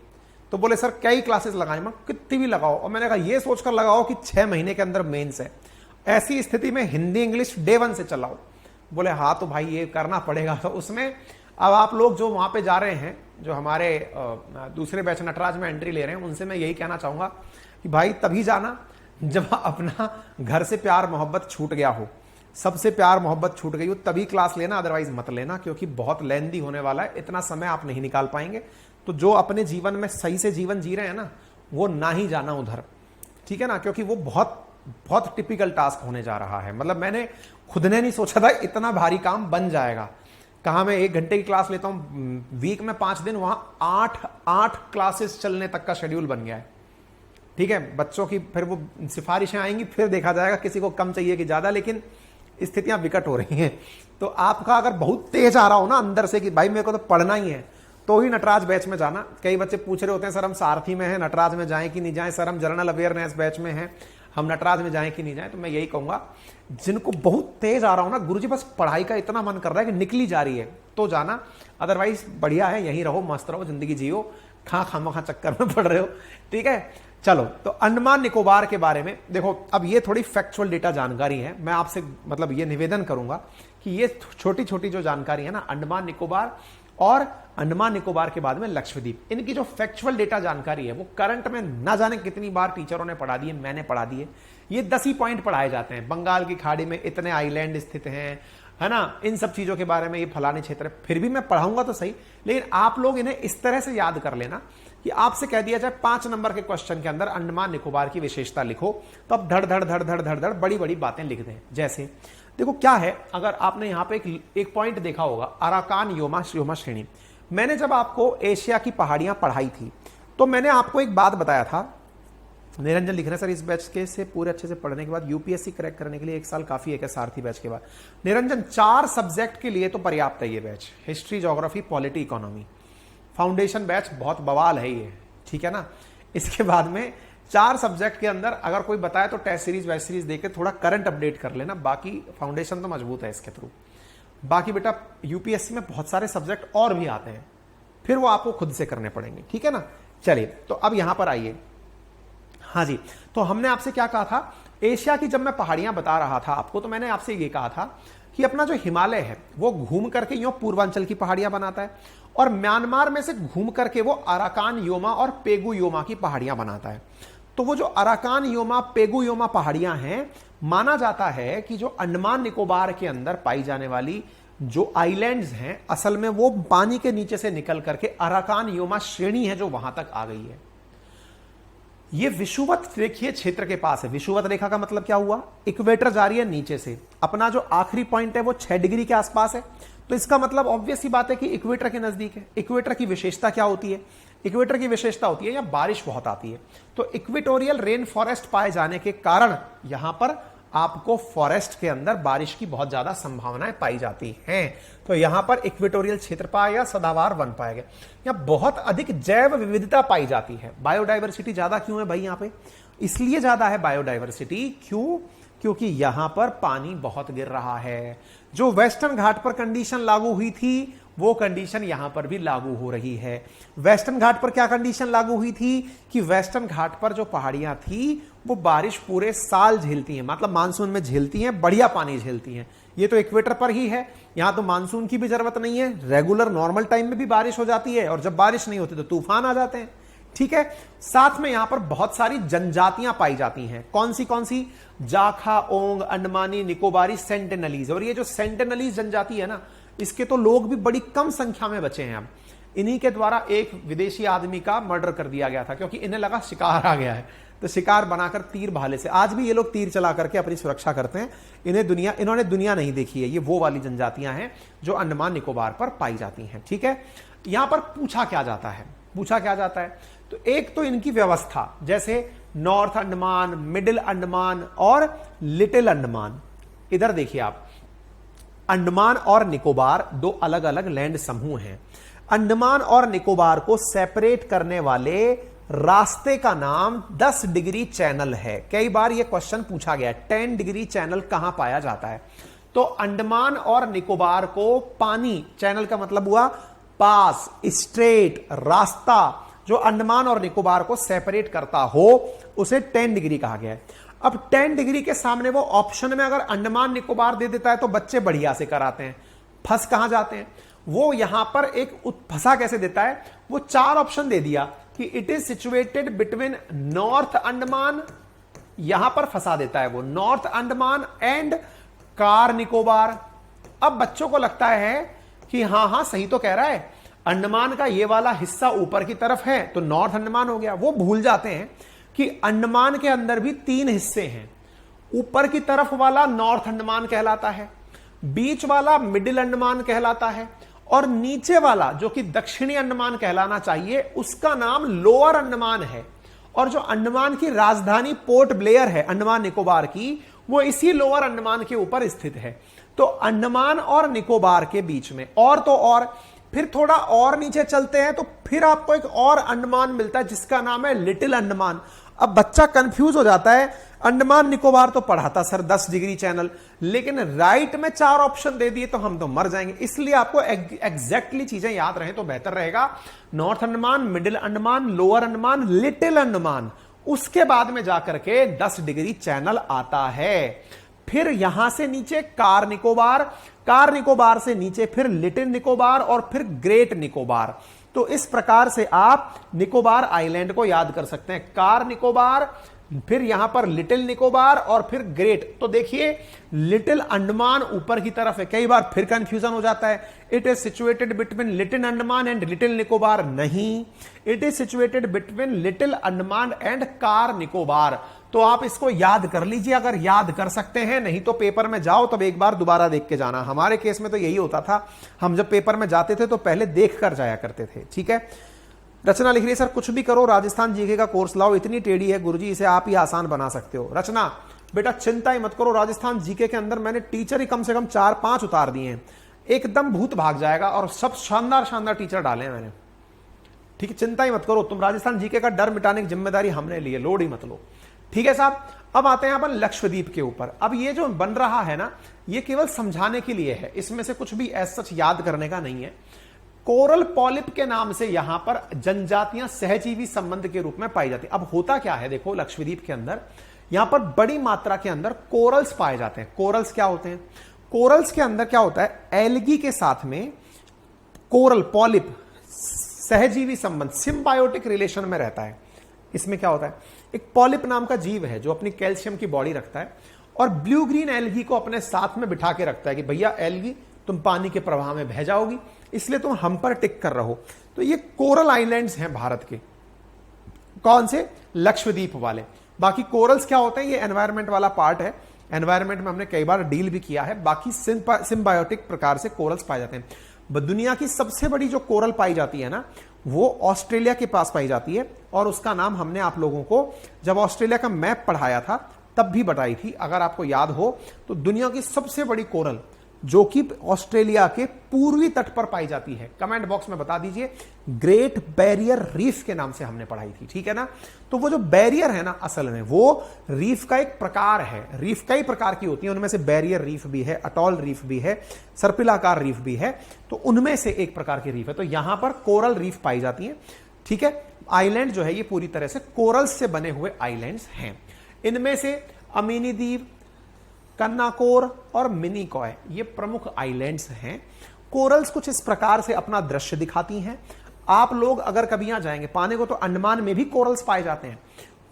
तो बोले सर कई क्लासेस लगाएं, मैं कितनी भी लगाओ। और मैंने कहा ये सोचकर लगाओ कि 6 महीने के अंदर मेंस है, ऐसी स्थिति में हिंदी इंग्लिश डे 1 से चलाओ। बोले हाँ तो भाई ये करना पड़ेगा। तो उसमें अब आप लोग जो वहां पे जा रहे हैं, जो हमारे दूसरे बैच नटराज में एंट्री ले रहे हैं, उनसे मैं यही कहना चाहूंगा कि भाई तभी जाना जब अपना घर से प्यार मोहब्बत छूट गया हो, सबसे प्यार मोहब्बत छूट गई हो, तभी क्लास लेना, अदरवाइज मत लेना, क्योंकि बहुत लेंदी होने वाला है, इतना समय आप नहीं निकाल पाएंगे। तो जो अपने जीवन में सही से जीवन जी रहे हैं ना, वो ना ही जाना उधर। ठीक है ना, क्योंकि वो बहुत बहुत टिपिकल टास्क होने जा रहा है। मतलब मैंने खुद ने नहीं सोचा था इतना भारी काम बन जाएगा। कहा मैं 1 घंटे की क्लास लेता हूं वीक में 5 दिन, वहां 8 क्लासेस चलने तक का शेड्यूल बन गया है। ठीक है, बच्चों की फिर वो सिफारिशें आएंगी, फिर देखा जाएगा किसी को कम चाहिए कि ज्यादा, लेकिन स्थितियां विकट हो रही हैं। तो आपका अगर बहुत तेज आ रहा हो ना अंदर से कि भाई मेरे को तो पढ़ना ही है, तो ही नटराज बैच में जाना। कई बच्चे पूछ रहे होते हैं सर हम सारथी में हैं, नटराज में जाएं कि नहीं जाएं, सर हम जनरल अवेयरनेस बैच में हैं, हम नटराज में जाएं कि नहीं जाएं। तो मैं यही कहूंगा जिनको बहुत तेज आ रहा हो ना, गुरुजी बस पढ़ाई का इतना मन कर रहा है कि निकली जा रही है, तो जाना। अदरवाइज बढ़िया है, यहीं रहो, मस्त रहो, जिंदगी जियो, खामखा चक्कर में पड़ रहे हो। ठीक है, चलो। तो अंडमान निकोबार के बारे में देखो, अब ये थोड़ी फैक्चुअल डेटा जानकारी है, मैं आपसे मतलब ये निवेदन करूंगा कि ये छोटी छोटी जो जानकारी है ना, अंडमान निकोबार और अंडमान निकोबार के बाद में लक्षद्वीप, इनकी जो फैक्चुअल डेटा जानकारी है वो करंट में ना जाने कितनी बार टीचरों ने पढ़ा दी है, मैंने पढ़ा दी है। ये 10 ही पॉइंट पढ़ाए जाते हैं, बंगाल की खाड़ी में इतने आइलैंड स्थित हैं, है ना, इन सब चीजों के बारे में, ये फलाने क्षेत्र। फिर भी मैं पढ़ाऊंगा तो सही, लेकिन आप लोग इन्हें इस तरह से याद कर लेना कि आपसे कह दिया जाए 5 नंबर के क्वेश्चन के अंदर अंडमान निकोबार की विशेषता लिखो, तो अब धड़ धड़ धड़ धड़ धड़ धड़ बड़ी बड़ी बातें लिख दें। जैसे देखो क्या है, अगर आपने यहां पे एक पॉइंट देखा होगा, अराकान योमा श्रेणी। मैंने जब आपको एशिया की पहाड़ियां पढ़ाई थी तो मैंने आपको एक बात बताया था, निरंजन लिख रहे हैं सर इस बैच के से पूरे अच्छे से पढ़ने के बाद यूपीएससी क्रैक करने के लिए 1 साल काफी है क्या सारथी बैच के बाद? निरंजन 4 सब्जेक्ट के लिए तो पर्याप्त है ये batch, history, geography, polity, economy. Foundation batch बहुत बवाल है ये, ठीक है ना। इसके बाद में 4 सब्जेक्ट के अंदर अगर कोई बताए तो टेस्ट सीरीज वेस्ट सीरीज देके थोड़ा करंट अपडेट कर लेना, बाकी फाउंडेशन तो मजबूत है इसके थ्रू। बाकी बेटा यूपीएससी में बहुत सारे सब्जेक्ट और भी आते हैं, फिर वो आपको खुद से करने पड़ेंगे, ठीक है ना। चलिए तो अब यहां पर आइए। हाँ जी, तो हमने आपसे क्या कहा था, एशिया की जब मैं पहाड़ियां बता रहा था आपको, तो मैंने आपसे ये कहा था कि अपना जो हिमालय है वो घूम करके यूं पूर्वांचल की पहाड़ियां बनाता है, और म्यांमार में से घूम करके वो अराकान योमा और पेगु योमा की पहाड़ियां बनाता है। तो वो जो अराकान योमा पेगु योमा पहाड़ियां हैं, माना जाता है कि जो अंडमान निकोबार के अंदर पाई जाने वाली जो आइलैंड्स हैं, असल में वो पानी के नीचे से निकल करके अराकान योमा श्रेणी है जो वहां तक आ गई है। ये विषुवत रेखीय क्षेत्र के पास है। विषुवत रेखा का मतलब क्या हुआ, इक्वेटर जा रही है नीचे से, अपना जो आखिरी पॉइंट है वो 6 डिग्री के आसपास है, तो इसका मतलब ऑब्वियस सी बात है कि इक्वेटर के नजदीक है। इक्वेटर की विशेषता क्या होती है, इक्वेटर की विशेषता होती है यहाँ बारिश बहुत आती है, तो इक्वेटोरियल रेन फॉरेस्ट पाए जाने के कारण यहां पर आपको फॉरेस्ट के अंदर बारिश की बहुत ज्यादा संभावनाएं पाई जाती हैं। तो यहां पर इक्वेटोरियल क्षेत्र पाया, सदाबहार वन पाया गया, यहां बहुत अधिक जैव विविधता पाई जाती है। बायोडाइवर्सिटी ज्यादा क्यों है भाई यहां पे, इसलिए ज्यादा है बायोडाइवर्सिटी, क्यों, क्योंकि यहां पर पानी बहुत गिर रहा है। जो वेस्टर्न घाट पर कंडीशन लागू हुई थी वो कंडीशन यहां पर भी लागू हो रही है। वेस्टर्न घाट पर क्या कंडीशन लागू हुई थी कि वेस्टर्न घाट पर जो पहाड़ियां थी वो बारिश पूरे साल झेलती हैं, मतलब मानसून में झेलती हैं, बढ़िया पानी झेलती हैं। ये तो इक्वेटर पर ही है, यहां तो मानसून की भी जरूरत नहीं है, रेगुलर नॉर्मल टाइम में भी बारिश हो जाती है, और जब बारिश नहीं होती तो तूफान आ जाते हैं, ठीक है। साथ में यहां पर बहुत सारी जनजातियां पाई जाती हैं। कौन सी? जाखा, ओंग, अंडमानी, निकोबारी, सेंटिनलीज। और ये जो सेंटिनलीज जनजाति है ना, इसके तो लोग भी बड़ी कम संख्या में बचे हैं। अब इन्हीं के द्वारा एक विदेशी आदमी का मर्डर कर दिया गया था, क्योंकि इन्हें लगा शिकार आ गया है, तो शिकार बनाकर तीर भाले से, आज भी ये लोग तीर चला करके अपनी सुरक्षा करते हैं। इन्होंने दुनिया नहीं देखी है। ये वो वाली जनजातियां हैं जो अंडमान निकोबार पर पाई जाती हैं। ठीक है। यहां पर पूछा क्या जाता है, तो एक तो इनकी व्यवस्था, जैसे नॉर्थ अंडमान, मिडिल अंडमान और लिटिल अंडमान। इधर देखिए आप, अंडमान और निकोबार दो अलग अलग लैंड समूह हैं। अंडमान और निकोबार को सेपरेट करने वाले रास्ते का नाम 10 डिग्री चैनल है। कई बार यह क्वेश्चन पूछा गया, 10 डिग्री चैनल कहां पाया जाता है? तो अंडमान और निकोबार को पानी, चैनल का मतलब हुआ पास, स्ट्रेट, रास्ता, जो अंडमान और निकोबार को सेपरेट करता हो, उसे 10 डिग्री कहा गया है। अब 10 डिग्री के सामने वो ऑप्शन में अगर अंडमान निकोबार दे देता है तो बच्चे बढ़िया से कराते हैं। फंस कहां जाते हैं? वो यहां पर एक फंसा कैसे देता है? वो 4 ऑप्शन दे दिया कि it is situated between north Andaman, यहां पर फंसा देता है वो, नॉर्थ अंडमान एंड कार निकोबार। अब बच्चों को लगता है कि हां सही तो कह रहा है, अंडमान का ये वाला हिस्सा ऊपर की तरफ है तो नॉर्थ अंडमान हो गया। वो भूल जाते हैं कि अंडमान के अंदर भी 3 हिस्से हैं। ऊपर की तरफ वाला नॉर्थ अंडमान कहलाता है, बीच वाला मिडिल अंडमान कहलाता है, और नीचे वाला जो कि दक्षिणी अंडमान कहलाना चाहिए, उसका नाम लोअर अंडमान है। और जो अंडमान की राजधानी पोर्ट ब्लेयर है अंडमान निकोबार की, वो इसी लोअर अंडमान के ऊपर स्थित है। तो अंडमान और निकोबार के बीच में, और तो और फिर थोड़ा और नीचे चलते हैं तो फिर आपको एक और अंडमान मिलता है जिसका नाम है लिटिल अंडमान। अब बच्चा कंफ्यूज हो जाता है, अंडमान निकोबार तो पढ़ा था सर 10 डिग्री चैनल, लेकिन राइट में 4 ऑप्शन दे दिए तो हम तो मर जाएंगे। इसलिए आपको एग्जैक्टली चीजें याद रहे तो बेहतर रहेगा। North Andaman, middle Andaman, lower Andaman, little Andaman, उसके बाद में जाकर के 10 डिग्री चैनल आता है। फिर यहां से नीचे कार निकोबार से नीचे फिर लिटिल निकोबार और फिर ग्रेट निकोबार। तो इस प्रकार से आप निकोबार आइलैंड को याद कर सकते हैं, कार निकोबार, फिर यहां पर लिटिल निकोबार और फिर ग्रेट। तो देखिए लिटिल अंडमान ऊपर की तरफ है, कई बार फिर कंफ्यूजन हो जाता है। It is situated between little Andaman and little Nicobar, नहीं, it is situated between little Andaman and Car Nicobar. तो आप इसको याद कर लीजिए अगर याद कर सकते हैं, नहीं तो पेपर में जाओ तब एक बार दोबारा देख के जाना। हमारे केस में तो यही होता था, हम जब पेपर में जाते थे तो पहले देख कर जाया करते थे। ठीक है। रचना लिख रही है, सर कुछ भी करो राजस्थान जीके का कोर्स लाओ, इतनी टेढ़ी है गुरुजी, इसे आप ही आसान बना सकते हो। रचना बेटा चिंता ही मत करो, राजस्थान जीके के अंदर मैंने टीचर ही कम से कम 4-5 उतार दिए हैं, एकदम भूत भाग जाएगा, और सब शानदार टीचर डाले हैं मैंने। ठीक है, चिंता ही मत करो, तुम राजस्थान जीके का डर मिटाने की जिम्मेदारी हमने ली है, लोड ही मत लो। ठीक है साहब। अब आते हैं अपन लक्षद्वीप के ऊपर। अब ये जो बन रहा है ना, ये केवल समझाने के लिए है, इसमें से कुछ भी एज सच याद करने का नहीं है। कोरल पॉलिप के नाम से यहां पर जनजातियां सहजीवी संबंध के रूप में पाई जाती है। अब होता क्या है, देखो लक्षद्वीप के अंदर यहां पर बड़ी मात्रा के अंदर कोरल्स पाए जाते हैं। कोरल्स क्या होते हैं? कोरल्स के अंदर क्या होता है, एल्गी के साथ में कोरल पॉलिप सहजीवी संबंध, सिम्बायोटिक रिलेशन में रहता है। इसमें क्या होता है, एक पॉलिप नाम का जीव है जो अपनी कैल्शियम की बॉडी रखता है और ब्लू ग्रीन एल्गी को अपने साथ में बिठा के रखता है कि भैया एल्गी तुम पानी के प्रवाह में बह जाओगी, इसलिए तुम हम पर टिक कर रहो। तो ये कोरल आइलैंड्स हैं भारत के। कौन से? लक्षद्वीप वाले। बाकी कोरल्स क्या होते हैं, ये एनवायरमेंट वाला पार्ट है, एनवायरमेंट में हमने कई बार डील भी किया है। बाकी सिम्बायोटिक प्रकार से कोरल्स पाए जाते हैं। दुनिया की सबसे बड़ी जो कोरल पाई जाती है ना, वो ऑस्ट्रेलिया के पास पाई जाती है, और उसका नाम हमने आप लोगों को जब ऑस्ट्रेलिया का मैप पढ़ाया था तब भी बताई थी, अगर आपको याद हो तो। दुनिया की सबसे बड़ी कोरल जो कि ऑस्ट्रेलिया के पूर्वी तट पर पाई जाती है, कमेंट बॉक्स में बता दीजिए, ग्रेट बैरियर रीफ के नाम से हमने पढ़ाई थी। ठीक है ना। तो वो जो बैरियर है ना, असल में वो रीफ का एक प्रकार है। रीफ कई प्रकार की होती है, उनमें से बैरियर रीफ भी है, अटॉल रीफ भी है, सर्पिलाकार रीफ भी है, तो उनमें से एक प्रकार की रीफ है। तो यहां पर कोरल रीफ पाई जाती है। ठीक है। आइलैंड जो है ये पूरी तरह से कोरल्स से बने हुए आइलैंड्स हैं। इनमें से अमीनी द्वीप, कन्नाकोर और मिनिकॉय ये प्रमुख आइलैंड्स हैं। कोरल्स कुछ इस प्रकार से अपना दृश्य दिखाती हैं। आप लोग अगर कभी यहां जाएंगे पाने को, तो अंडमान में भी कोरल्स पाए जाते हैं,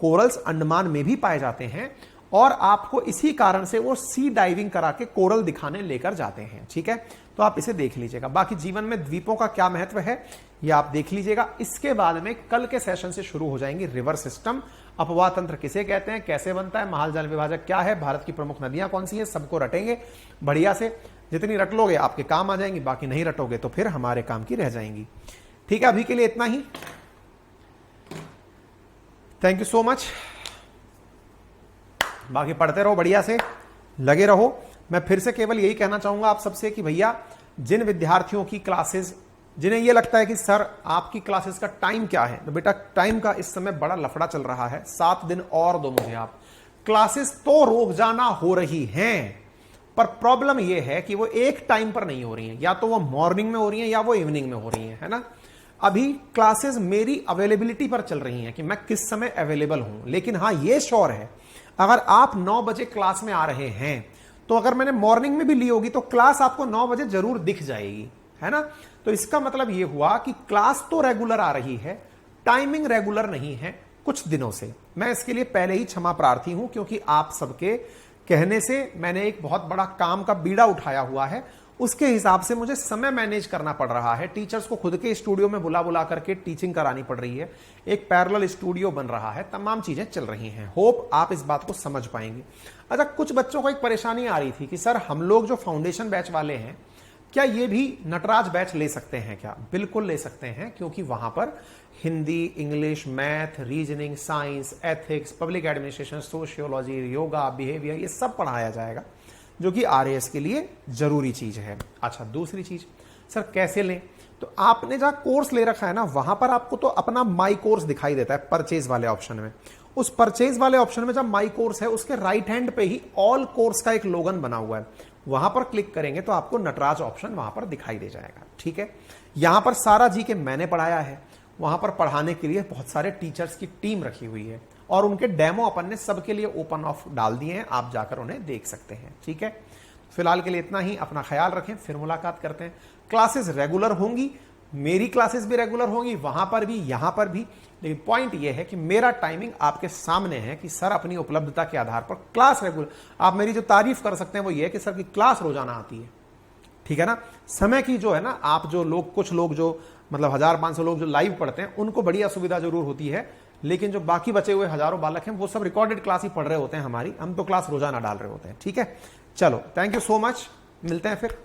कोरल्स अंडमान में भी पाए जाते हैं, और आपको इसी कारण से वो सी डाइविंग करा के कोरल दिखाने लेकर जाते हैं। ठीक है, तो आप इसे देख लीजिएगा। बाकी जीवन में द्वीपों का क्या महत्व है ये आप देख लीजिएगा। इसके बाद में कल के सेशन से शुरू हो जाएंगी रिवर सिस्टम, अपवाह तंत्र किसे कहते हैं, कैसे बनता है, महाजल विभाजक क्या है, भारत की प्रमुख नदियां कौन सी हैं, सबको रटेंगे बढ़िया से। जितनी रट लोगे आपके काम आ जाएंगी, बाकी नहीं रटोगे तो फिर हमारे काम की रह जाएंगी। ठीक है, अभी के लिए इतना ही। Thank you so much. बाकी पढ़ते रहो, बढ़िया से लगे रहो। मैं फिर से केवल यही कहना चाहूंगा आप सबसे कि भैया जिन विद्यार्थियों की क्लासेस, जिन्हें ये लगता है कि सर आपकी क्लासेस का टाइम क्या है, तो बेटा टाइम का इस समय बड़ा लफड़ा चल रहा है, 7 दिन और दो मुझे आप। क्लासेस तो रोजाना हो रही हैं, पर प्रॉब्लम यह है कि वो एक टाइम पर नहीं हो रही हैं, या तो वो मॉर्निंग में हो रही हैं या वो इवनिंग में हो रही हैं, है ना। अभी क्लासेस मेरी अवेलेबिलिटी पर चल रही हैं कि मैं किस समय अवेलेबल हूं, लेकिन हाँ ये श्योर है अगर आप 9 बजे क्लास में आ रहे हैं तो अगर मैंने मॉर्निंग में भी ली होगी तो क्लास आपको 9 बजे जरूर दिख जाएगी, है ना। तो इसका मतलब यह हुआ कि क्लास तो रेगुलर आ रही है, टाइमिंग रेगुलर नहीं है कुछ दिनों से। मैं इसके लिए पहले ही क्षमा प्रार्थी हूं, क्योंकि आप सबके कहने से मैंने एक बहुत बड़ा काम का बीड़ा उठाया हुआ है, उसके हिसाब से मुझे समय मैनेज करना पड़ रहा है। टीचर्स को खुद के स्टूडियो में बुला बुला करके टीचिंग करानी पड़ रही है, एक पैरेलल स्टूडियो बन रहा है, तमाम चीजें चल रही हैं। होप आप इस बात को समझ पाएंगे। अच्छा, कुछ बच्चों को एक परेशानी आ रही थी कि सर हम लोग जो फाउंडेशन बैच वाले हैं क्या ये भी नटराज बैच ले सकते हैं क्या? बिल्कुल ले सकते हैं, क्योंकि वहां पर Hindi, English, math, reasoning, science, ethics, public administration, sociology, yoga, behaviour, ये सब पढ़ाया जाएगा, जो कि आरएएस के लिए जरूरी चीज है। अच्छा, दूसरी चीज सर कैसे लें, तो आपने जहां कोर्स ले रखा है ना वहां पर आपको तो अपना माई कोर्स दिखाई देता है परचेज वाले ऑप्शन में। उस परचेज वाले ऑप्शन में जब माई कोर्स है उसके राइट हैंड पे ही ऑल कोर्स का एक लोगन बना हुआ है, वहां पर क्लिक करेंगे तो आपको नटराज ऑप्शन वहां पर दिखाई दे जाएगा। ठीक है, यहां पर सारा जी के मैंने पढ़ाया है, वहां पर पढ़ाने के लिए बहुत सारे टीचर्स की टीम रखी हुई है और उनके डेमो अपन ने सबके लिए ओपन ऑफ डाल दिए हैं, आप जाकर उन्हें देख सकते हैं। ठीक है, फिलहाल के लिए इतना ही, अपना ख्याल रखें, फिर मुलाकात करते हैं। क्लासेस रेगुलर होंगी, मेरी क्लासेस भी रेगुलर होंगी, वहां पर भी यहां पर भी, लेकिन पॉइंट यह है कि मेरा टाइमिंग आपके सामने है कि सर अपनी उपलब्धता के आधार पर क्लास रेगुलर। आप मेरी जो तारीफ कर सकते हैं वो ये है कि सर की क्लास रोजाना आती है। ठीक है ना, समय की जो है ना, आप जो लोग, कुछ लोग जो मतलब 1500 लोग जो लाइव पढ़ते हैं उनको बड़ी असुविधा जरूर होती है, लेकिन जो बाकी बचे हुए हजारों बालक हैं वो सब रिकॉर्डेड क्लास ही पढ़ रहे होते हैं हमारी, हम तो क्लास रोजाना डाल रहे होते हैं। ठीक है, चलो थैंक यू सो मच, मिलते हैं फिर।